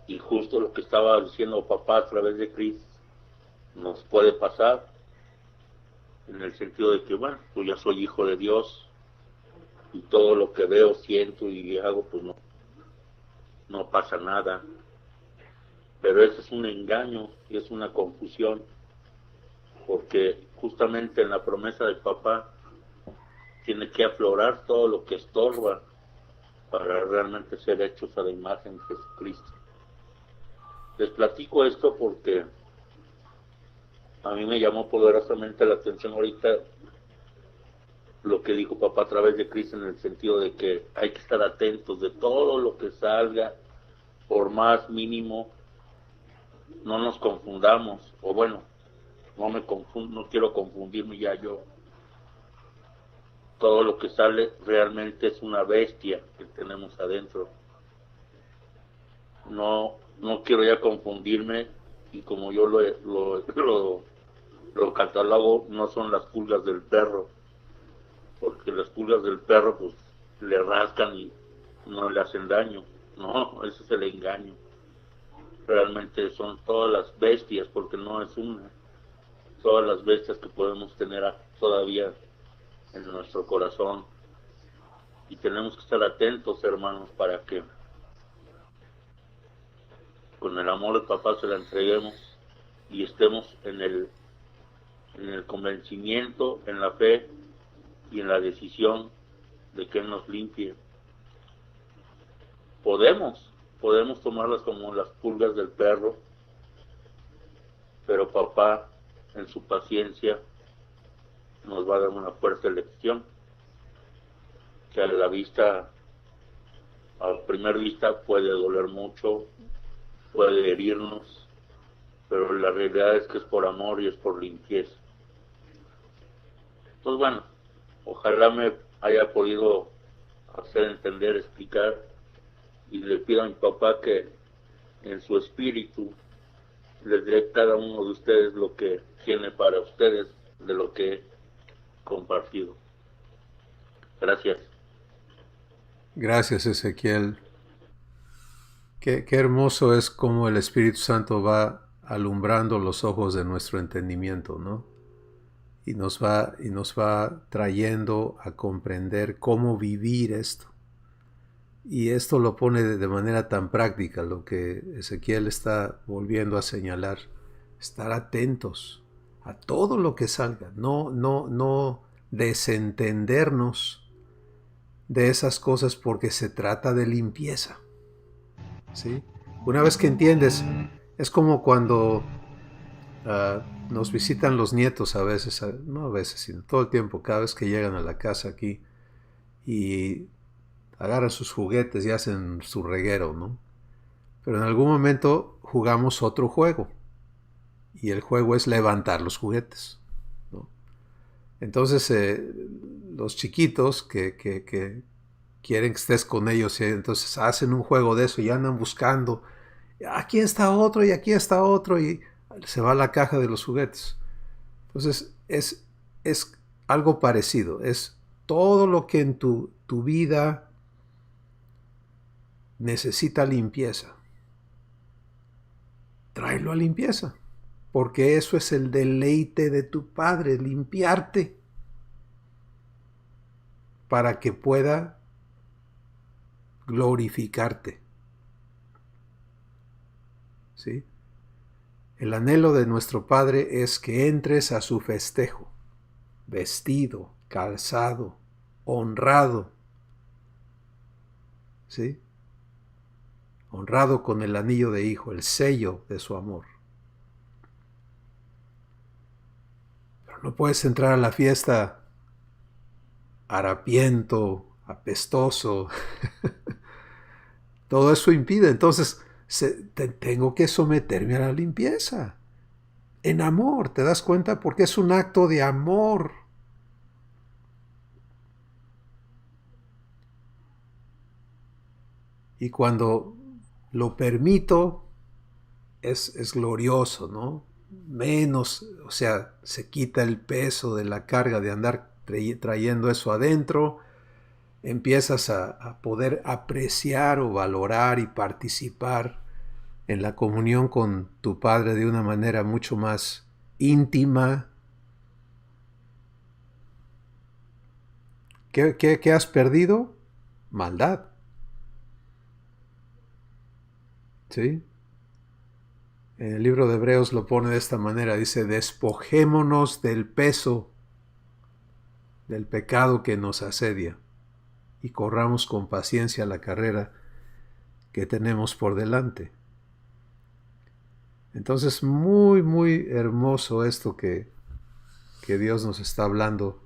y justo lo que estaba diciendo papá a través de Cris nos puede pasar, en el sentido de que, bueno, pues ya soy hijo de Dios, y todo lo que veo, siento y hago, pues no pasa nada. Pero eso es un engaño y es una confusión, porque justamente en la promesa de papá tiene que aflorar todo lo que estorba para realmente ser hechos a la imagen de Jesucristo. Les platico esto porque a mí me llamó poderosamente la atención ahorita lo que dijo papá a través de Cristo, en el sentido de que hay que estar atentos de todo lo que salga, por más mínimo, no nos confundamos, o bueno, no quiero confundirme ya yo. Todo lo que sale realmente es una bestia que tenemos adentro. No quiero ya confundirme, y como yo lo catalogo, no son las pulgas del perro, porque las pulgas del perro pues le rascan y no le hacen daño. No, ese es el engaño. Realmente son todas las bestias, porque no es una, todas las bestias que podemos tener todavía en nuestro corazón, y tenemos que estar atentos, hermanos, para que con el amor de papá se la entreguemos y estemos en el convencimiento, en la fe y en la decisión de que Él nos limpie. Podemos tomarlas como las pulgas del perro, pero papá, en su paciencia, nos va a dar una fuerte lección que a primera vista puede doler mucho, puede herirnos, pero la realidad es que es por amor y es por limpieza. Pues bueno, ojalá me haya podido hacer entender, explicar, y le pido a mi papá que en su espíritu les dé a cada uno de ustedes lo que tiene para ustedes de lo que he compartido. Gracias. Gracias, Ezequiel. Qué hermoso es cómo el Espíritu Santo va alumbrando los ojos de nuestro entendimiento, ¿no? Y nos va trayendo a comprender cómo vivir esto. Y esto lo pone de manera tan práctica, lo que Ezequiel está volviendo a señalar. estar atentos a todo lo que salga, no desentendernos de esas cosas porque se trata de limpieza, ¿sí? Una vez que entiendes, es como cuando nos visitan los nietos a veces, no a veces, sino todo el tiempo, cada vez que llegan a la casa aquí y agarran sus juguetes y hacen su reguero, ¿no? Pero en algún momento jugamos otro juego y el juego es levantar los juguetes, ¿no? Entonces los chiquitos que quieren que estés con ellos y entonces hacen un juego de eso y andan buscando, aquí está otro y aquí está otro y se va a la caja de los juguetes. Entonces es algo parecido, es todo lo que en tu vida necesita limpieza. Tráelo a limpieza, porque eso es el deleite de tu Padre, limpiarte, para que pueda glorificarte. ¿Sí? El anhelo de nuestro Padre es que entres a su festejo, vestido, calzado, honrado. ¿Sí? Honrado con el anillo de hijo, el sello de su amor. Pero no puedes entrar a la fiesta harapiento, apestoso. Todo eso impide. Entonces, tengo que someterme a la limpieza. En amor, ¿te das cuenta? Porque es un acto de amor. Y cuando lo permito, es glorioso, ¿no? Menos, o sea, se quita el peso de la carga de andar trayendo eso adentro. Empiezas a poder apreciar o valorar y participar en la comunión con tu Padre de una manera mucho más íntima. ¿Qué has perdido? Maldad. ¿Sí? En el libro de Hebreos lo pone de esta manera, dice, despojémonos del peso del pecado que nos asedia y corramos con paciencia la carrera que tenemos por delante. Entonces, muy, muy hermoso esto que Dios nos está hablando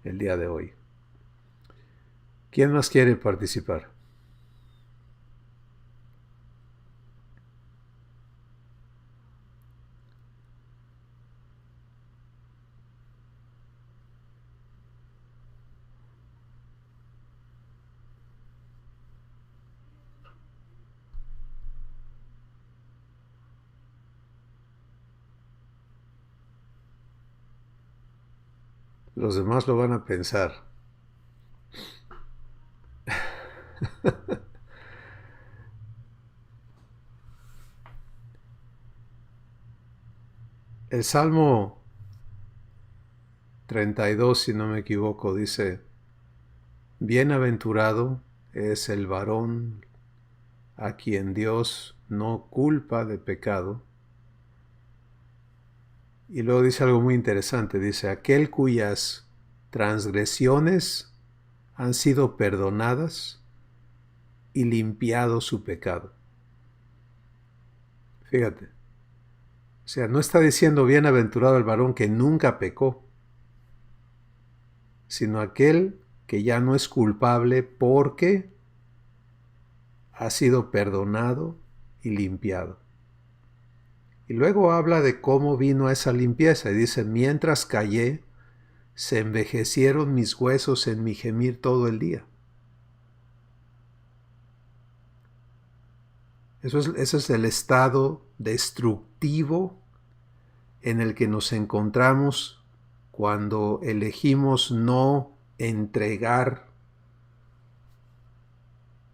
el día de hoy. ¿Quién más quiere participar? Los demás lo van a pensar. El Salmo 32, si no me equivoco, dice, bienaventurado es el varón a quien Dios no culpa de pecado. Y luego dice algo muy interesante, dice, aquel cuyas transgresiones han sido perdonadas y limpiado su pecado. Fíjate, o sea, no está diciendo bienaventurado el varón que nunca pecó, sino aquel que ya no es culpable porque ha sido perdonado y limpiado. Y luego habla de cómo vino esa limpieza y dice, mientras callé, se envejecieron mis huesos en mi gemir todo el día. Ese es el estado destructivo en el que nos encontramos cuando elegimos no entregar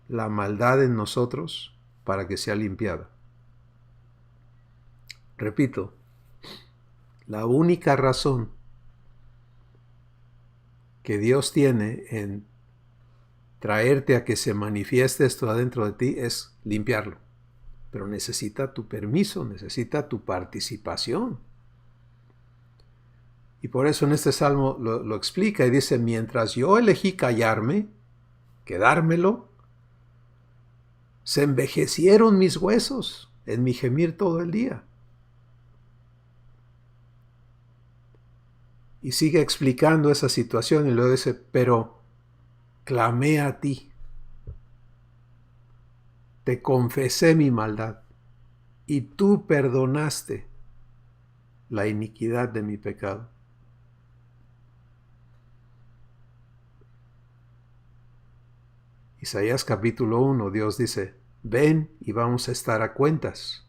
la maldad en nosotros para que sea limpiada. Repito, la única razón que Dios tiene en traerte a que se manifieste esto adentro de ti es limpiarlo. pero necesita tu permiso, necesita tu participación. Y por eso en este salmo lo explica y dice, mientras yo elegí callarme, quedármelo, se envejecieron mis huesos en mi gemir todo el día. Y sigue explicando esa situación y luego dice, pero clamé a ti, te confesé mi maldad y tú perdonaste la iniquidad de mi pecado. Isaías capítulo 1, Dios dice, ven y vamos a estar a cuentas.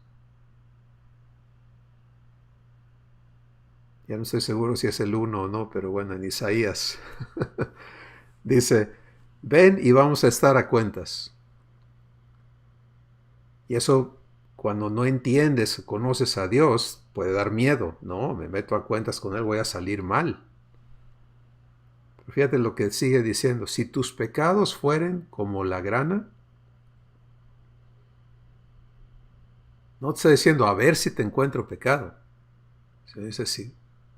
Ya no estoy seguro si es el 1 o no, pero bueno, en Isaías dice, ven y vamos a estar a cuentas. Y eso, cuando no entiendes, conoces a Dios, puede dar miedo. No, me meto a cuentas con Él, voy a salir mal. Pero fíjate lo que sigue diciendo, si tus pecados fueren como la grana, no te está diciendo a ver si te encuentro pecado. Se dice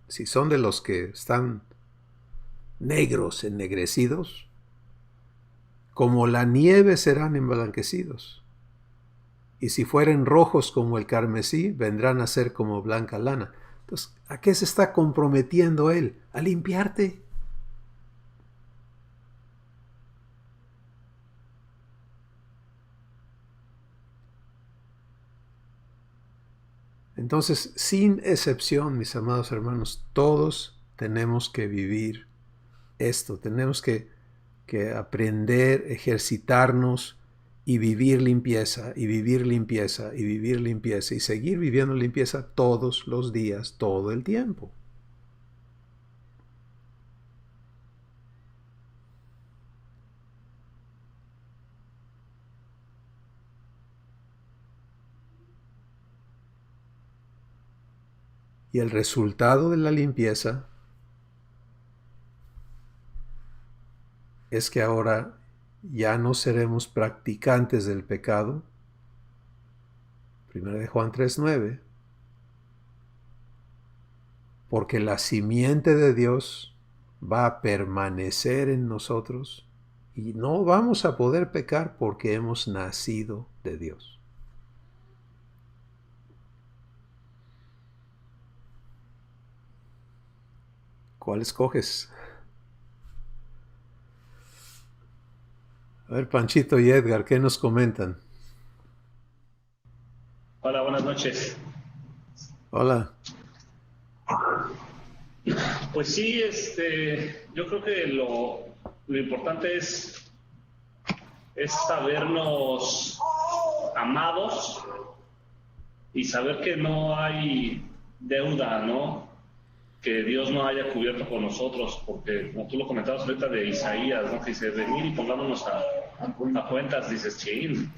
si son de los que están negros, ennegrecidos, como la nieve serán emblanquecidos. Y si fueren rojos como el carmesí, vendrán a ser como blanca lana. Entonces, ¿a qué se está comprometiendo Él? A limpiarte. Entonces, sin excepción, mis amados hermanos, todos tenemos que vivir esto. Tenemos que aprender, ejercitarnos y vivir limpieza, y vivir limpieza, y vivir limpieza, y seguir viviendo limpieza todos los días, todo el tiempo. Y el resultado de la limpieza es que ahora ya no seremos practicantes del pecado. 1 de Juan 3:9. Porque la simiente de Dios va a permanecer en nosotros y no vamos a poder pecar porque hemos nacido de Dios. ¿Cuál escoges? A ver, Panchito y Edgar, ¿qué nos comentan? Hola, buenas noches. Hola. Pues sí, yo creo que lo importante es sabernos amados y saber que no hay deuda, ¿no? Que Dios no haya cubierto con nosotros, porque como tú lo comentabas ahorita de Isaías, ¿no? Que dice, venir y pongámonos a cuentas, dices, chin,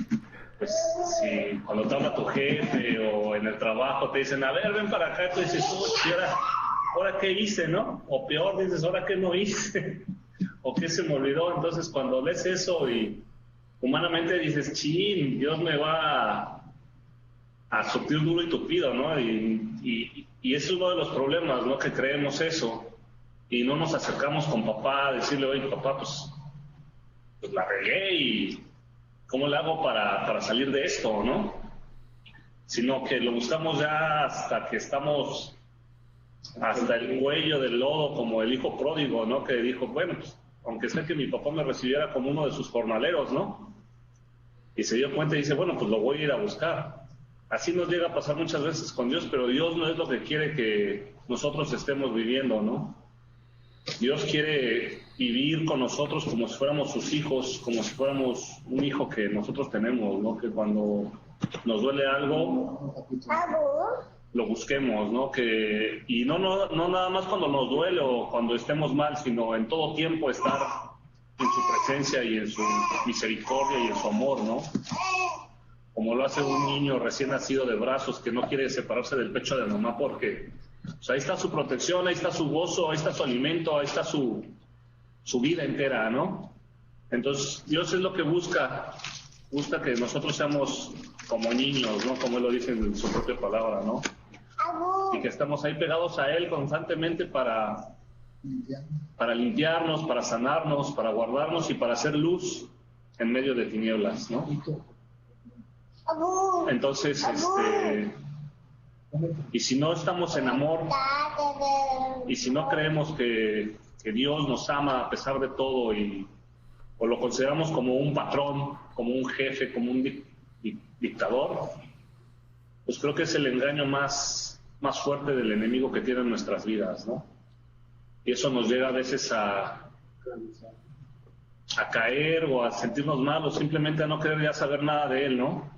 pues si cuando te habla tu jefe o en el trabajo te dicen, a ver, ven para acá, tú dices, ¿y ahora qué hice, no? O peor, dices, ¿ahora qué no hice? ¿O qué se me olvidó? Entonces cuando lees eso y humanamente dices, chin, Dios me va a surtir duro y tupido, ¿no? Y ese es uno de los problemas, ¿no? Que creemos eso y no nos acercamos con papá a decirle, oye, papá, pues la regué y ¿cómo le hago para salir de esto, no? Sino que lo buscamos ya hasta que estamos hasta el cuello del lodo, como el hijo pródigo, ¿no? Que dijo, bueno, pues aunque sea que mi papá me recibiera como uno de sus jornaleros, ¿no? Y se dio cuenta y dice, bueno, pues lo voy a ir a buscar. Así nos llega a pasar muchas veces con Dios, pero Dios no es lo que quiere que nosotros estemos viviendo, ¿no? Dios quiere vivir con nosotros como si fuéramos sus hijos, como si fuéramos un hijo que nosotros tenemos, ¿no? Que cuando nos duele algo, lo busquemos, ¿no? Y no nada más cuando nos duele o cuando estemos mal, sino en todo tiempo estar en su presencia y en su misericordia y en su amor, ¿no? Como lo hace un niño recién nacido de brazos que no quiere separarse del pecho de mamá porque ahí está su protección, ahí está su gozo, ahí está su alimento, ahí está su vida entera, ¿no? Entonces Dios es lo que busca, gusta que nosotros seamos como niños, ¿no? Como Él lo dice en su propia palabra, ¿no? Y que estamos ahí pegados a Él constantemente para limpiarnos, para sanarnos, para guardarnos y para hacer luz en medio de tinieblas, ¿no? Entonces, y si no estamos en amor, y si no creemos que Dios nos ama a pesar de todo, o lo consideramos como un patrón, como un jefe, como un dictador, pues creo que es el engaño más fuerte del enemigo que tiene en nuestras vidas, ¿no? Y eso nos llega a veces a caer o a sentirnos mal o simplemente a no querer ya saber nada de Él, ¿no?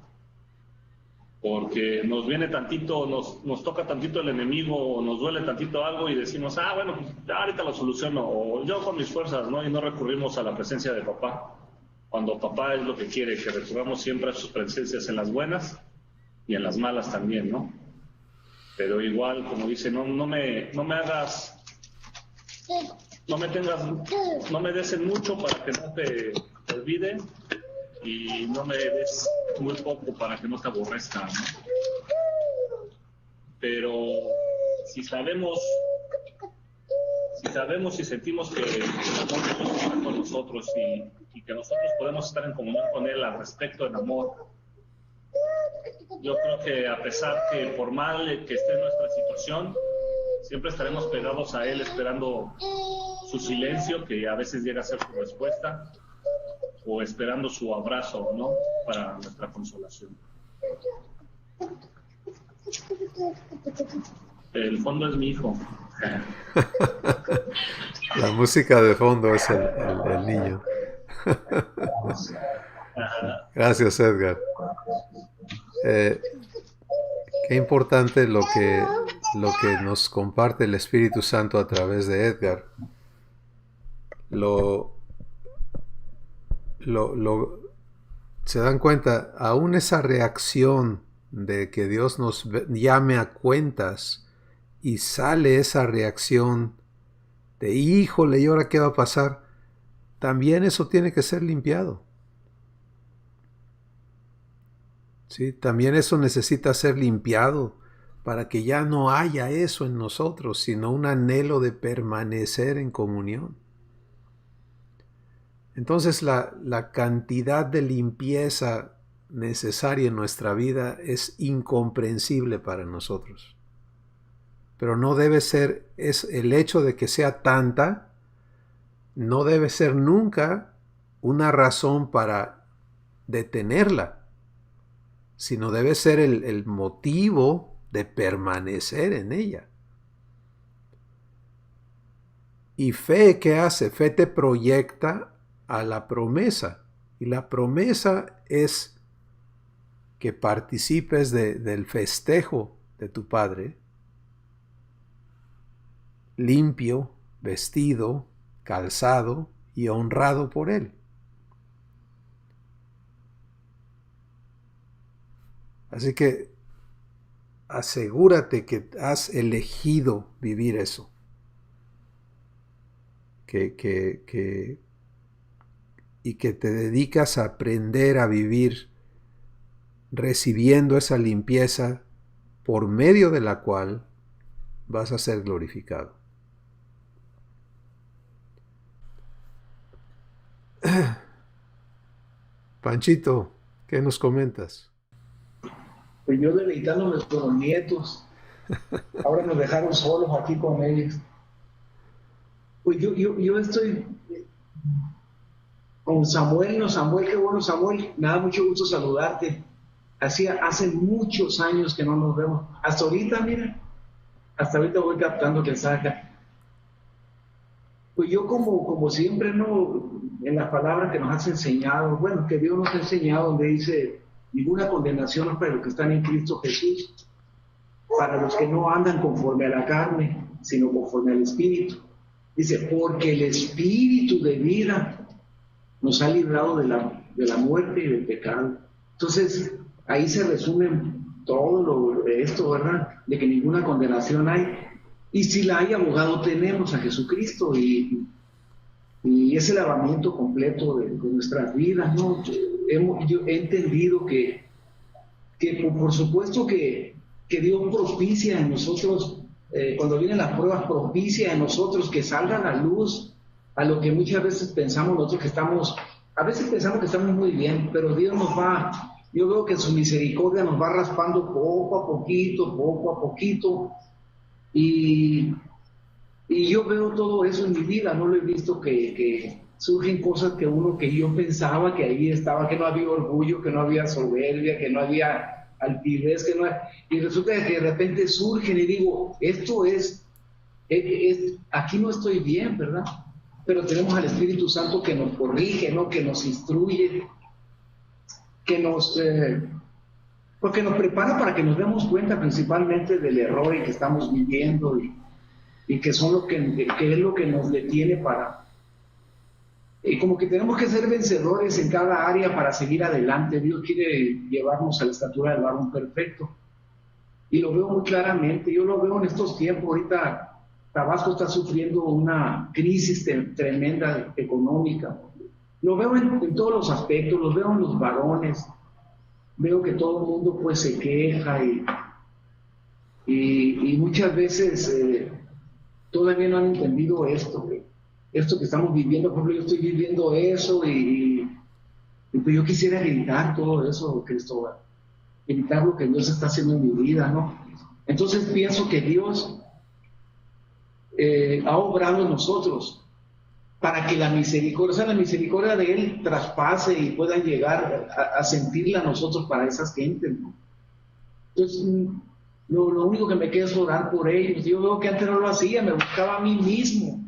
Porque nos viene tantito, nos toca tantito el enemigo o nos duele tantito algo y decimos, bueno, pues ya ahorita lo soluciono, o yo con mis fuerzas, ¿no? Y no recurrimos a la presencia de papá, cuando papá es lo que quiere, que recurramos siempre a sus presencias en las buenas y en las malas también, ¿no? Pero igual, como dice, no me hagas, no me des en mucho para que no te olvide, y no me des muy poco para que no te aborrezca, ¿no? Pero si sabemos y sentimos que Dios está con nosotros y que nosotros podemos estar en comunión con Él al respecto, en amor, yo creo que a pesar que por mal que esté nuestra situación, siempre estaremos pegados a Él esperando su silencio, que a veces llega a ser su respuesta, o esperando su abrazo, ¿no? Para nuestra consolación. El fondo es mi hijo. La música de fondo es el niño. Gracias, Edgar. Qué importante lo que nos comparte el Espíritu Santo a través de Edgar. Se dan cuenta, aún esa reacción de que Dios nos llame a cuentas y sale esa reacción de híjole, ¿y ahora qué va a pasar? También eso tiene que ser limpiado. ¿Sí? También eso necesita ser limpiado para que ya no haya eso en nosotros, sino un anhelo de permanecer en comunión. Entonces la cantidad de limpieza necesaria en nuestra vida es incomprensible para nosotros. Pero no debe ser, es el hecho de que sea tanta, no debe ser nunca una razón para detenerla, sino debe ser el motivo de permanecer en ella. Y fe, ¿qué hace? Fe te proyecta a la promesa, y la promesa es que participes del festejo de tu Padre, limpio, vestido, calzado y honrado por Él. Así que asegúrate que has elegido vivir eso, y que te dedicas a aprender a vivir recibiendo esa limpieza por medio de la cual vas a ser glorificado. Panchito, ¿qué nos comentas? Pues yo deleitándome con los nietos. Ahora nos dejaron solos aquí con ellos. Pues yo estoy con Samuel, qué bueno Samuel, me da mucho gusto saludarte. Hace muchos años que no nos vemos. Hasta ahorita, mira, voy captando que saca. Pues yo como siempre, ¿no? En la palabra que nos has enseñado, bueno, que Dios nos ha enseñado, donde dice, ninguna condenación para los que están en Cristo Jesús, para los que no andan conforme a la carne, sino conforme al Espíritu. Dice, porque el Espíritu de vida nos ha librado de la muerte y del pecado. Entonces, ahí se resume todo esto, ¿verdad? De que ninguna condenación hay. Y si la hay, abogado tenemos a Jesucristo, y es el lavamiento completo de nuestras vidas, ¿no? yo he entendido que por supuesto que Dios propicia en nosotros, cuando vienen las pruebas, propicia en nosotros que salga a la luz a lo que muchas veces pensamos nosotros que estamos, a veces pensamos que estamos muy bien, pero Dios nos va, yo veo que su misericordia nos va raspando poco a poquito, y yo veo todo eso en mi vida, no lo he visto que surgen cosas que yo pensaba que ahí estaba, que no había orgullo, que no había soberbia, que no había altivez, y resulta que de repente surgen y digo, esto es aquí no estoy bien, ¿verdad? Pero tenemos al Espíritu Santo que nos corrige, ¿no? Que nos instruye, porque nos prepara para que nos demos cuenta principalmente del error en que estamos viviendo y que son que es lo que nos detiene para... Y como que tenemos que ser vencedores en cada área para seguir adelante. Dios quiere llevarnos a la estatura del varón perfecto. Y lo veo muy claramente. Yo lo veo en estos tiempos. Ahorita Tabasco está sufriendo una crisis tremenda económica. Lo veo en todos los aspectos. Lo veo en los varones. Veo que todo el mundo pues se queja y muchas veces todavía no han entendido esto que estamos viviendo. Por ejemplo, yo estoy viviendo eso y pues yo quisiera gritar todo eso, Cristóbal, gritar lo que Dios está haciendo en mi vida, ¿no? Entonces pienso que Dios ha obrado en nosotros para que la misericordia de Él traspase y puedan llegar a sentirla a nosotros para esas gentes, ¿no? Entonces, lo único que me queda es orar por ellos. Yo veo que antes no lo hacía, me buscaba a mí mismo.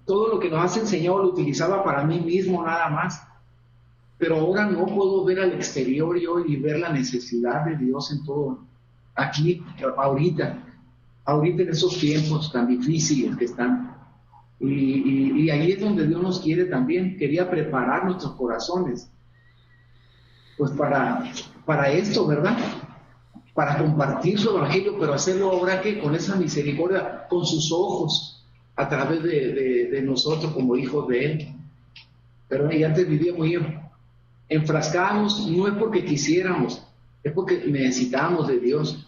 Todo lo que nos has enseñado lo utilizaba para mí mismo nada más, pero ahora no puedo ver al exterior yo y ver la necesidad de Dios en todo, aquí, ahorita en esos tiempos tan difíciles que están, y ahí es donde Dios nos quiere también. Quería preparar nuestros corazones pues para esto, ¿verdad? Para compartir su evangelio, pero hacerlo ahora que con esa misericordia, con sus ojos, a través de nosotros como hijos de Él. Pero antes vivía muy enfrascados, no es porque quisiéramos, es porque necesitamos de Dios.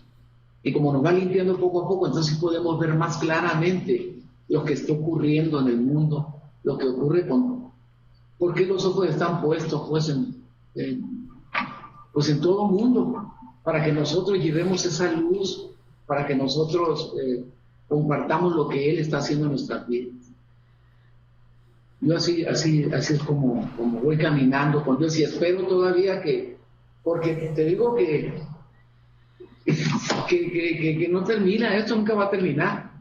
Y como nos va limpiando poco a poco, entonces podemos ver más claramente lo que está ocurriendo en el mundo, lo que ocurre ¿por qué los ojos están puestos pues en todo el mundo? Para que nosotros llevemos esa luz, para que nosotros compartamos lo que Él está haciendo en nuestras vidas. Yo así es como voy caminando con Dios, y espero todavía porque te digo que no termina, esto nunca va a terminar,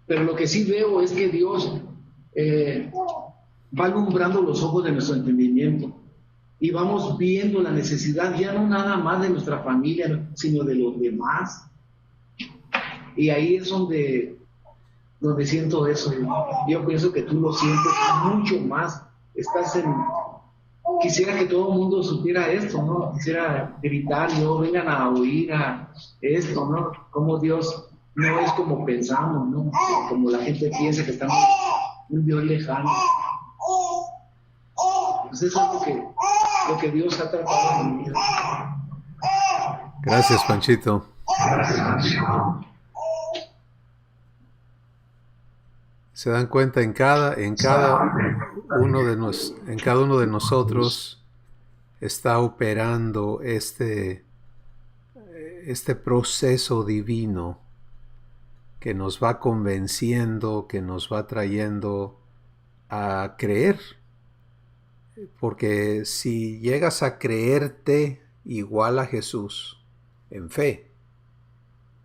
pero lo que sí veo es que Dios va alumbrando los ojos de nuestro entendimiento y vamos viendo la necesidad ya no nada más de nuestra familia, sino de los demás. Y ahí es donde siento eso. Yo pienso que tú lo sientes mucho más. Quisiera que todo el mundo supiera esto, ¿no? Quisiera gritar, yo vengan a oír a esto, ¿no? Como Dios no es como pensamos, ¿no? Como la gente piensa que estamos un Dios lejano. Pues eso es lo que Dios ha tratado en mi vida. Gracias, Panchito. Se dan cuenta en cada uno de nosotros está operando este proceso divino que nos va convenciendo, que nos va trayendo a creer. Porque si llegas a creerte igual a Jesús en fe,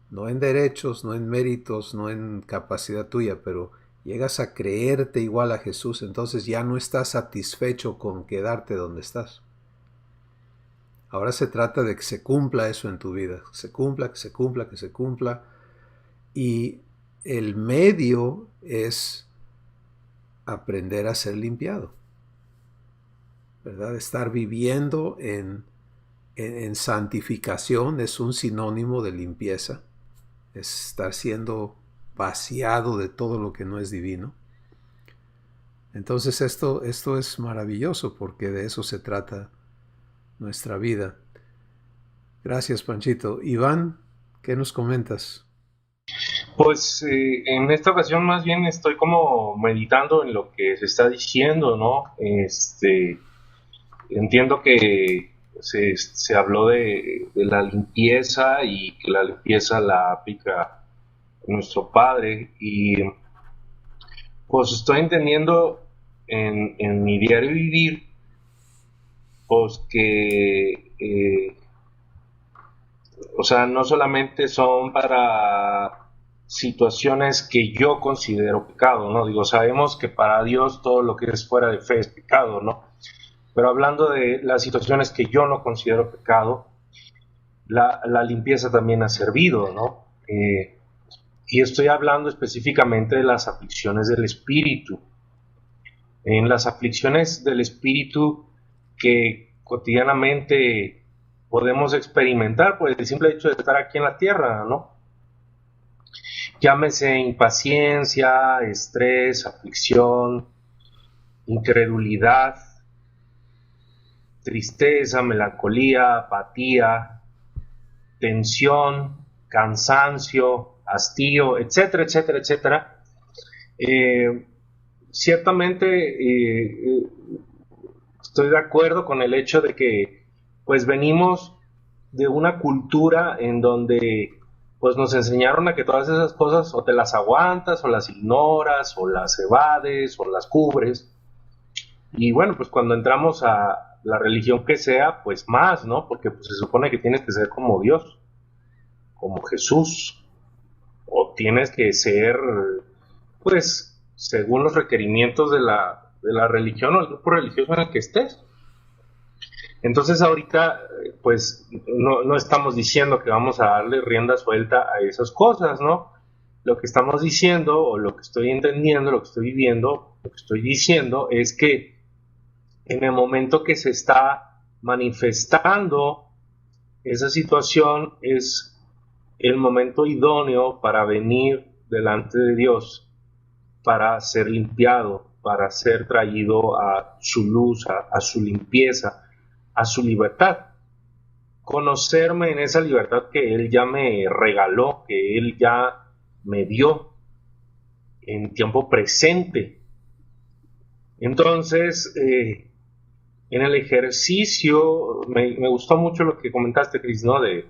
no en derechos, no en méritos, no en capacidad tuya, pero llegas a creerte igual a Jesús, entonces ya no estás satisfecho con quedarte donde estás. Ahora se trata de que se cumpla eso en tu vida, que se cumpla. Y el medio es aprender a ser limpiado, ¿verdad? Estar viviendo en santificación es un sinónimo de limpieza. Es estar siendo vaciado de todo lo que no es divino. Entonces esto es maravilloso porque de eso se trata nuestra vida. Gracias, Panchito. Iván, ¿qué nos comentas? Pues en esta ocasión más bien estoy como meditando en lo que se está diciendo, ¿no? Entiendo que se habló de la limpieza y que la limpieza la aplica nuestro Padre y pues estoy entendiendo en mi diario vivir pues que o sea, no solamente son para situaciones que yo considero pecado, ¿no? Digo, sabemos que para Dios todo lo que es fuera de fe es pecado, ¿no? Pero hablando de las situaciones que yo no considero pecado, la limpieza también ha servido, ¿no? Y estoy hablando específicamente de las aflicciones del espíritu. En las aflicciones del espíritu que cotidianamente podemos experimentar por el simple hecho de estar aquí en la tierra, ¿no? Llámese impaciencia, estrés, aflicción, incredulidad, tristeza, melancolía, apatía, tensión, cansancio, hastío, etcétera, etcétera, etcétera. Ciertamente estoy de acuerdo con el hecho de que pues venimos de una cultura en donde pues nos enseñaron a que todas esas cosas o te las aguantas o las ignoras o las evades o las cubres. Y bueno, pues cuando entramos a la religión que sea, pues más, ¿no? Porque pues se supone que tienes que ser como Dios, como Jesús, o tienes que ser, pues, según los requerimientos de la religión o el grupo religioso en el que estés. Entonces ahorita, pues, no estamos diciendo que vamos a darle rienda suelta a esas cosas, ¿no? Lo que estamos diciendo, o lo que estoy entendiendo, lo que estoy viviendo, lo que estoy diciendo, es que en el momento que se está manifestando esa situación, es el momento idóneo para venir delante de Dios, para ser limpiado, para ser traído a su luz, a su limpieza, a su libertad. Conocerme en esa libertad que Él ya me regaló, que Él ya me dio en tiempo presente. Entonces, en el ejercicio, me gustó mucho lo que comentaste, Cris, ¿no? De,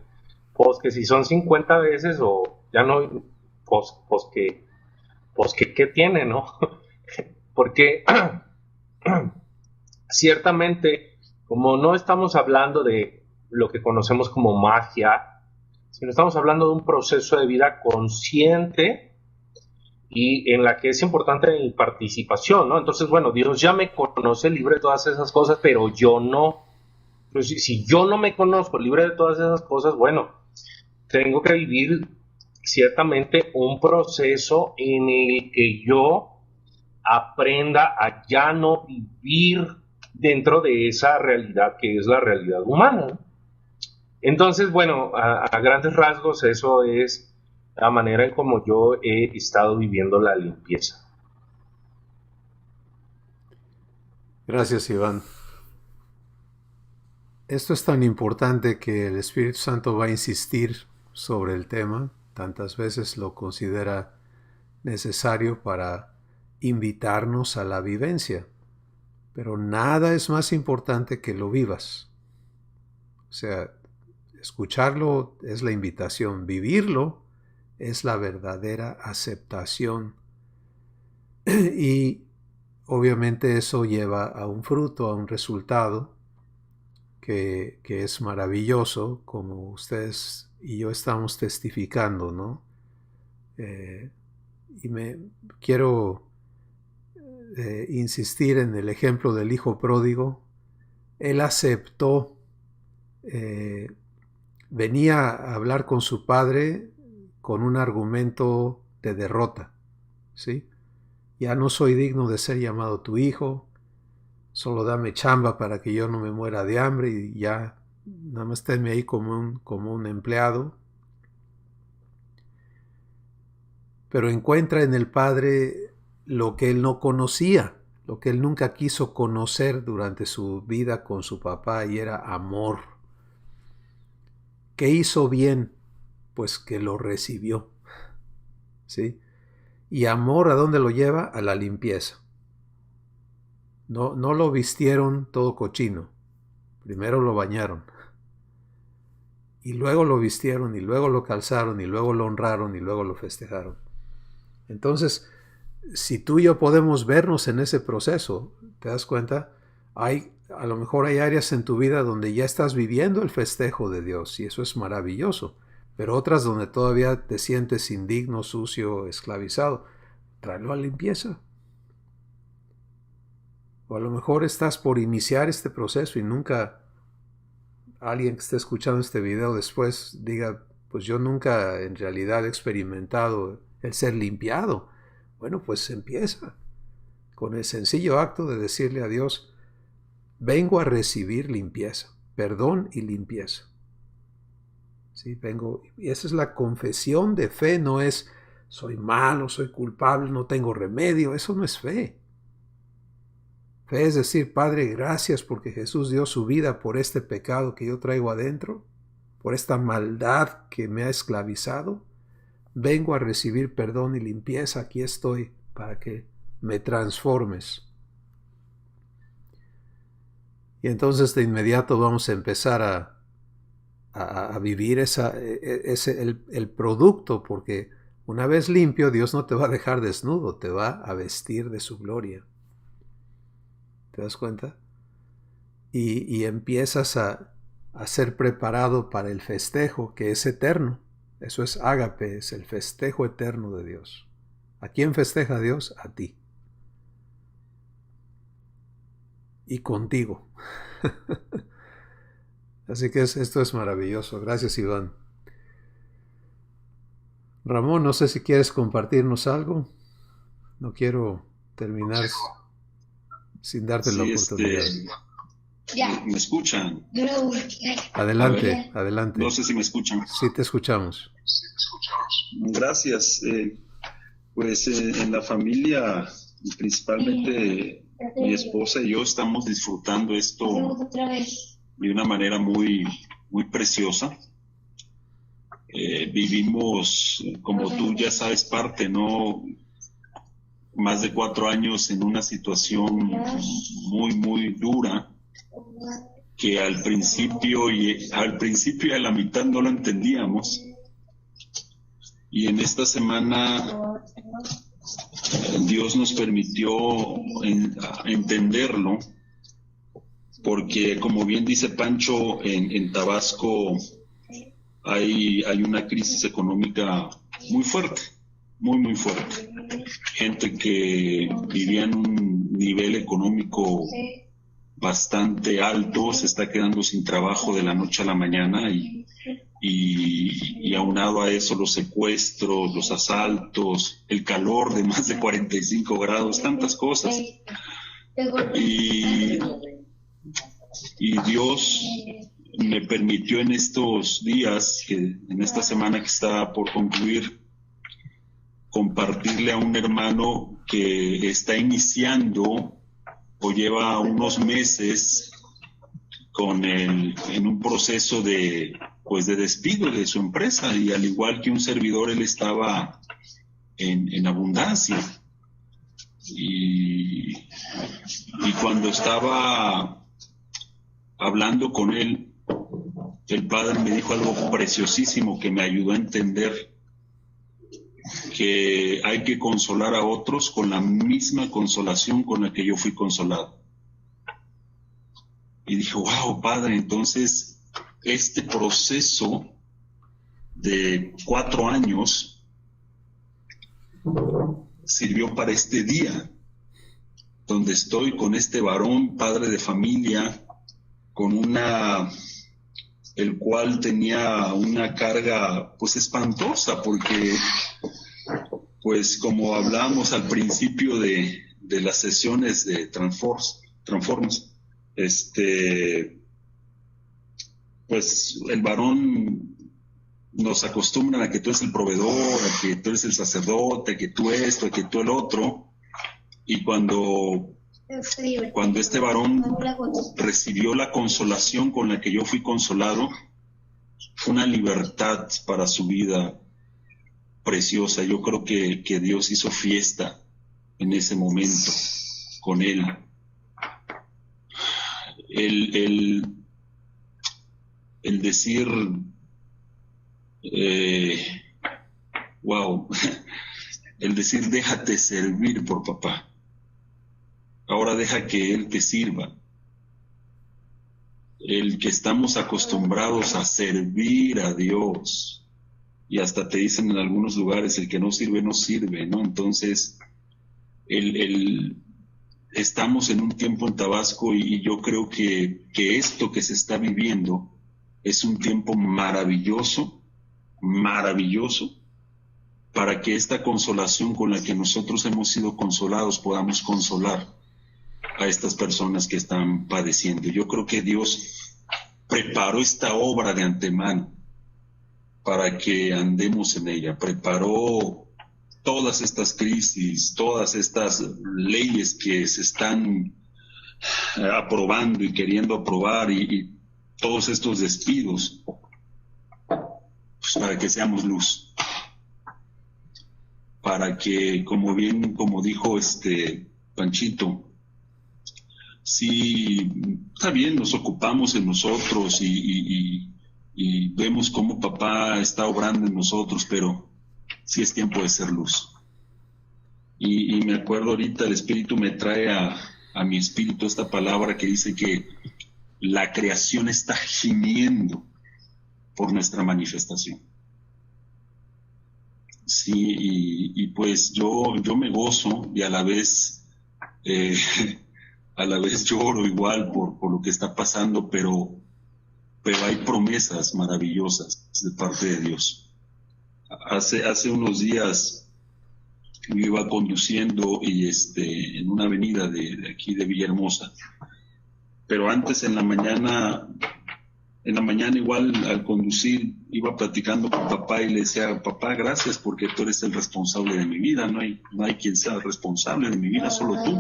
pues que si son 50 veces o ya no, pues que ¿qué tiene, no? Porque ciertamente, como no estamos hablando de lo que conocemos como magia, sino estamos hablando de un proceso de vida consciente y en la que es importante mi participación, ¿no? Entonces, bueno, Dios ya me conoce libre de todas esas cosas, pero yo no. Entonces, si yo no me conozco libre de todas esas cosas, bueno, tengo que vivir ciertamente un proceso en el que yo aprenda a ya no vivir dentro de esa realidad que es la realidad humana. Entonces, bueno, a grandes rasgos eso es la manera en como yo he estado viviendo la limpieza. Gracias, Iván. Esto es tan importante que el Espíritu Santo va a insistir sobre el tema. Tantas veces lo considera necesario para invitarnos a la vivencia. Pero nada es más importante que lo vivas. O sea, escucharlo es la invitación, vivirlo es la verdadera aceptación. Y obviamente eso lleva a un fruto, a un resultado que es maravilloso, como ustedes y yo estamos testificando, ¿no? Y me quiero insistir en el ejemplo del hijo pródigo. Él aceptó, venía a hablar con su padre con un argumento de derrota, ¿sí? Ya no soy digno de ser llamado tu hijo, solo dame chamba para que yo no me muera de hambre y ya nada más tenme ahí como un empleado. Pero encuentra en el padre lo que él no conocía, lo que él nunca quiso conocer durante su vida con su papá, y era amor. ¿Qué hizo bien? Pues que lo recibió, ¿sí? Y amor, ¿a dónde lo lleva? A la limpieza. No lo vistieron todo cochino. Primero lo bañaron. Y luego lo vistieron, y luego lo calzaron, y luego lo honraron, y luego lo festejaron. Entonces, si tú y yo podemos vernos en ese proceso, ¿te das cuenta? A lo mejor hay áreas en tu vida donde ya estás viviendo el festejo de Dios, y eso es maravilloso. Pero otras donde todavía te sientes indigno, sucio, esclavizado. Tráelo a la limpieza. O a lo mejor estás por iniciar este proceso y nunca alguien que esté escuchando este video después diga, pues yo nunca en realidad he experimentado el ser limpiado. Bueno, pues empieza con el sencillo acto de decirle a Dios, vengo a recibir limpieza, perdón y limpieza. Sí, vengo, y esa es la confesión de fe, no es soy malo, soy culpable, no tengo remedio, eso no es fe. Fe es decir, Padre, gracias porque Jesús dio su vida por este pecado que yo traigo adentro, por esta maldad que me ha esclavizado. Vengo a recibir perdón y limpieza, aquí estoy para que me transformes. Y entonces de inmediato vamos a empezar a vivir el producto, porque una vez limpio, Dios no te va a dejar desnudo, te va a vestir de su gloria. ¿Te das cuenta? Y empiezas a ser preparado para el festejo que es eterno. Eso es ágape, es el festejo eterno de Dios. ¿A quién festeja Dios? A ti. Y contigo. Así que esto es maravilloso. Gracias, Iván. Ramón, no sé si quieres compartirnos algo. No quiero terminar sin darte la oportunidad. ¿Me escuchan? Adelante, adelante. No sé si me escuchan. Sí, te escuchamos. Gracias. Pues en la familia, principalmente mi esposa y yo, estamos disfrutando esto de una manera muy, muy preciosa. Vivimos, como tú ya sabes, parte, más de 4 años en una situación muy, muy dura, que al principio y a la mitad no lo entendíamos. Y en esta semana Dios nos permitió entenderlo, porque como bien dice Pancho, en Tabasco hay una crisis económica muy fuerte, muy, muy fuerte. Gente que vivía en un nivel económico bastante alto se está quedando sin trabajo de la noche a la mañana, y aunado a eso los secuestros, los asaltos, el calor de más de 45 grados, tantas cosas. Y Dios me permitió en estos días, en esta semana que está por concluir, compartirle a un hermano que está iniciando o lleva unos meses en un proceso de despido de su empresa, y al igual que un servidor, él estaba en abundancia. Y cuando estaba hablando con él, el Padre me dijo algo preciosísimo que me ayudó a entender que hay que consolar a otros con la misma consolación con la que yo fui consolado. Y dije, wow, Padre, entonces este proceso de 4 años sirvió para este día, donde estoy con este varón, padre de familia, el cual tenía una carga pues espantosa, porque pues como hablábamos al principio de las sesiones de Transformers, pues el varón nos acostumbran a que tú eres el proveedor, a que tú eres el sacerdote, a que tú esto, a que tú el otro, y cuando Cuando este varón recibió la consolación con la que yo fui consolado, fue una libertad para su vida preciosa. Yo creo que Dios hizo fiesta en ese momento con él. El decir, wow, el decir déjate servir por papá. Ahora deja que Él te sirva. El que estamos acostumbrados a servir a Dios, y hasta te dicen en algunos lugares, el que no sirve, no sirve, ¿no? Entonces, estamos en un tiempo en Tabasco y yo creo que esto que se está viviendo es un tiempo maravilloso, maravilloso, para que esta consolación con la que nosotros hemos sido consolados podamos consolar a estas personas que están padeciendo. Yo creo que Dios preparó esta obra de antemano para que andemos en ella. Preparó todas estas crisis, todas estas leyes que se están aprobando y queriendo aprobar y todos estos despidos, pues para que seamos luz. Para que, como dijo Panchito, sí, está bien, nos ocupamos en nosotros y vemos cómo papá está obrando en nosotros, pero sí es tiempo de ser luz. Y me acuerdo ahorita, el Espíritu me trae a mi espíritu esta palabra que dice que la creación está gimiendo por nuestra manifestación. Sí, y pues yo me gozo y a la vez lloro igual por lo que está pasando, pero hay promesas maravillosas de parte de Dios. Hace unos días yo iba conduciendo y en una avenida de aquí de Villahermosa, pero antes en la mañana igual al conducir iba platicando con papá y le decía, papá, gracias porque tú eres el responsable de mi vida, no hay quien sea el responsable de mi vida, solo tú.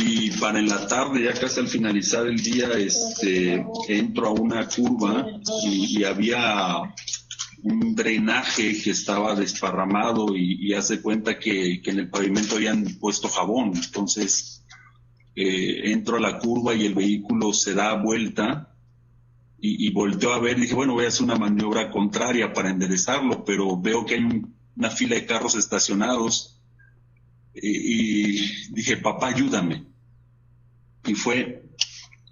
Y para en la tarde, ya casi al finalizar el día, entro a una curva y había un drenaje que estaba desparramado y hace cuenta que en el pavimento habían puesto jabón. Entonces entro a la curva y el vehículo se da vuelta y volteo a ver y dije, bueno, voy a hacer una maniobra contraria para enderezarlo, pero veo que hay una fila de carros estacionados y dije, papá, ayúdame. Y fue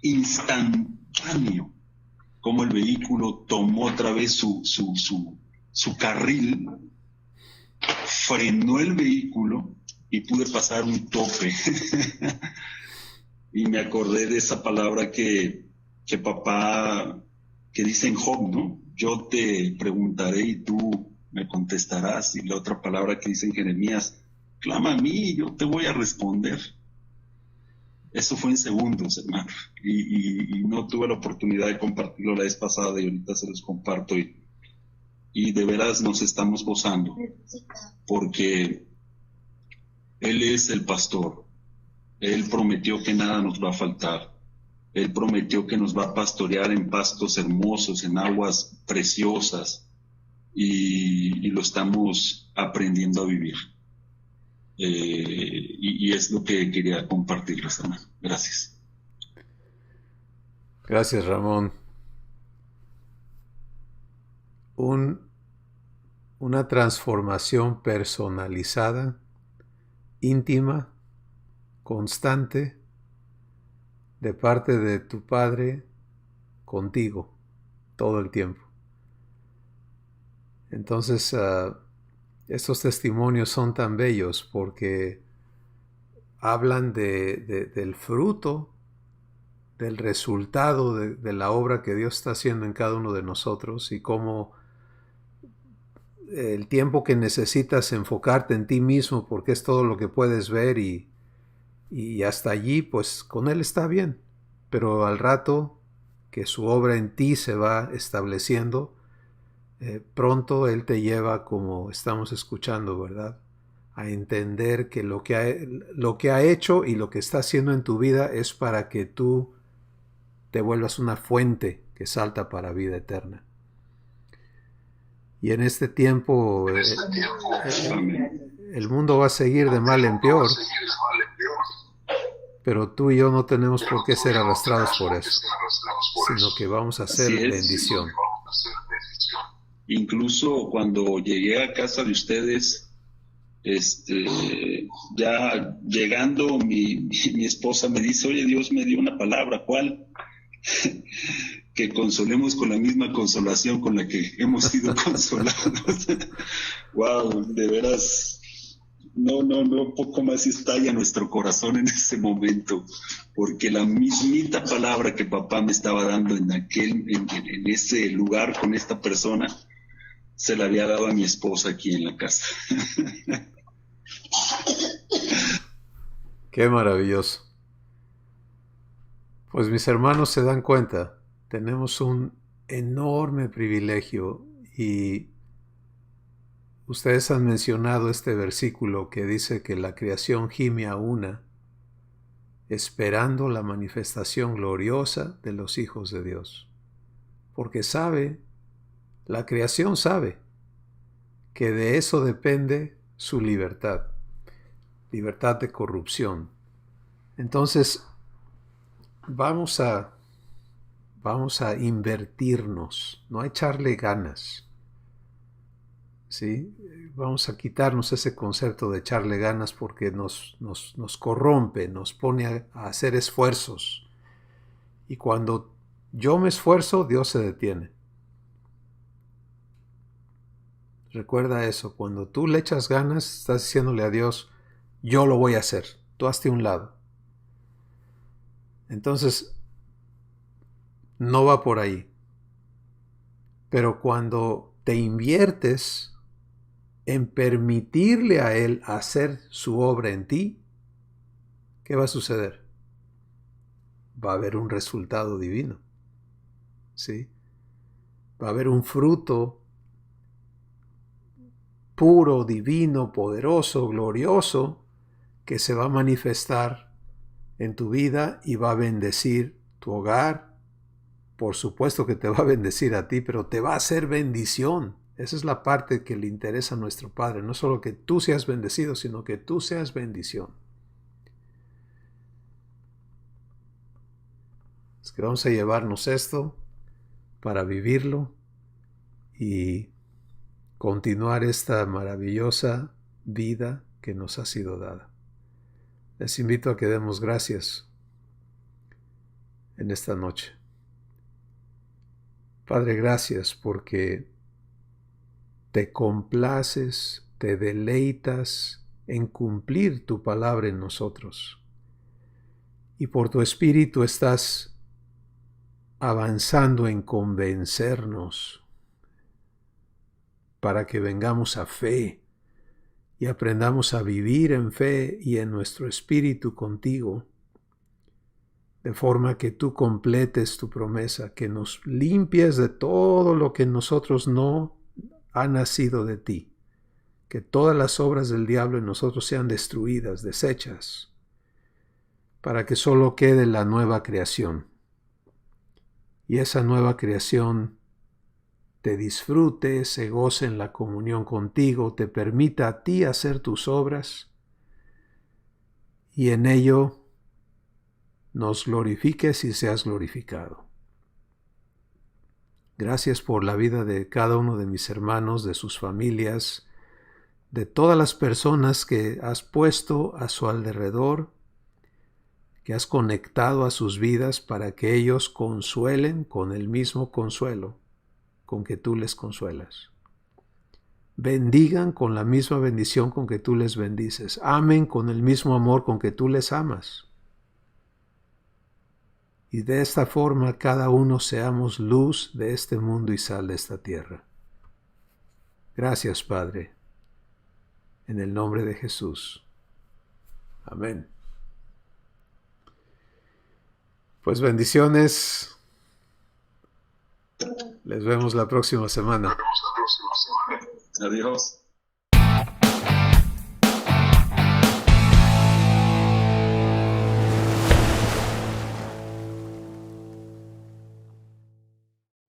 instantáneo como el vehículo tomó otra vez su carril, frenó el vehículo y pude pasar un tope. Y me acordé de esa palabra que papá, que dice en Job, ¿no? Yo te preguntaré y tú me contestarás. Y la otra palabra que dice en Jeremías, clama a mí y yo te voy a responder. Eso fue en segundos, hermano. Y no tuve la oportunidad de compartirlo la vez pasada y ahorita se los comparto. Y de veras nos estamos gozando porque Él es el pastor. Él prometió que nada nos va a faltar. Él prometió que nos va a pastorear en pastos hermosos, en aguas preciosas. Y lo estamos aprendiendo a vivir. Y es lo que quería compartirles, hermano. Gracias. Gracias, Ramón. Una transformación personalizada, íntima, constante, de parte de tu Padre contigo todo el tiempo. Entonces, estos testimonios son tan bellos porque hablan del fruto, del resultado de la obra que Dios está haciendo en cada uno de nosotros y cómo el tiempo que necesitas enfocarte en ti mismo porque es todo lo que puedes ver y hasta allí pues con Él está bien, pero al rato que su obra en ti se va estableciendo, pronto Él te lleva, como estamos escuchando, ¿verdad?, a entender que lo que ha hecho y lo que está haciendo en tu vida es para que tú te vuelvas una fuente que salta para vida eterna. Y en este tiempo el mundo va a seguir de mal en peor, pero tú y yo no tenemos por qué ser arrastrados por eso, sino que vamos a ser bendición. Incluso cuando llegué a casa de ustedes, ya llegando, mi esposa me dice: oye, Dios me dio una palabra, ¿cuál? Que consolemos con la misma consolación con la que hemos sido consolados. Wow, de veras, no, poco más estalla nuestro corazón en ese momento, porque la mismita palabra que papá me estaba dando en ese lugar con esta persona, se la había dado a mi esposa aquí en la casa. Qué maravilloso. Pues mis hermanos se dan cuenta, tenemos un enorme privilegio y ustedes han mencionado este versículo que dice que la creación gime a una, esperando la manifestación gloriosa de los hijos de Dios. Porque la creación sabe que de eso depende su libertad de corrupción. Entonces, vamos a invertirnos, no a echarle ganas, ¿sí? Vamos a quitarnos ese concepto de echarle ganas porque nos corrompe, nos pone a hacer esfuerzos. Y cuando yo me esfuerzo, Dios se detiene. Recuerda eso, cuando tú le echas ganas, estás diciéndole a Dios: yo lo voy a hacer, tú hazte a un lado. Entonces, no va por ahí. Pero cuando te inviertes en permitirle a Él hacer su obra en ti, ¿qué va a suceder? Va a haber un resultado divino, ¿sí? Va a haber un fruto puro, divino, poderoso, glorioso, que se va a manifestar en tu vida y va a bendecir tu hogar. Por supuesto que te va a bendecir a ti, pero te va a hacer bendición. Esa es la parte que le interesa a nuestro Padre. No solo que tú seas bendecido, sino que tú seas bendición. Es que vamos a llevarnos esto para vivirlo y continuar esta maravillosa vida que nos ha sido dada. Les invito a que demos gracias en esta noche. Padre, gracias porque te complaces, te deleitas en cumplir tu palabra en nosotros. Y por tu Espíritu estás avanzando en convencernos para que vengamos a fe y aprendamos a vivir en fe y en nuestro espíritu contigo, de forma que tú completes tu promesa, que nos limpies de todo lo que en nosotros no ha nacido de ti, que todas las obras del diablo en nosotros sean destruidas, deshechas, para que solo quede la nueva creación. Y esa nueva creación te disfrute, se goce en la comunión contigo, te permita a ti hacer tus obras y en ello nos glorifiques y seas glorificado. Gracias por la vida de cada uno de mis hermanos, de sus familias, de todas las personas que has puesto a su alrededor, que has conectado a sus vidas para que ellos consuelen con el mismo consuelo con que tú les consuelas. Bendigan con la misma bendición con que tú les bendices. Amen con el mismo amor con que tú les amas. Y de esta forma cada uno seamos luz de este mundo y sal de esta tierra. Gracias, Padre, en el nombre de Jesús. Amén. Pues bendiciones. Les vemos la próxima semana. Adiós.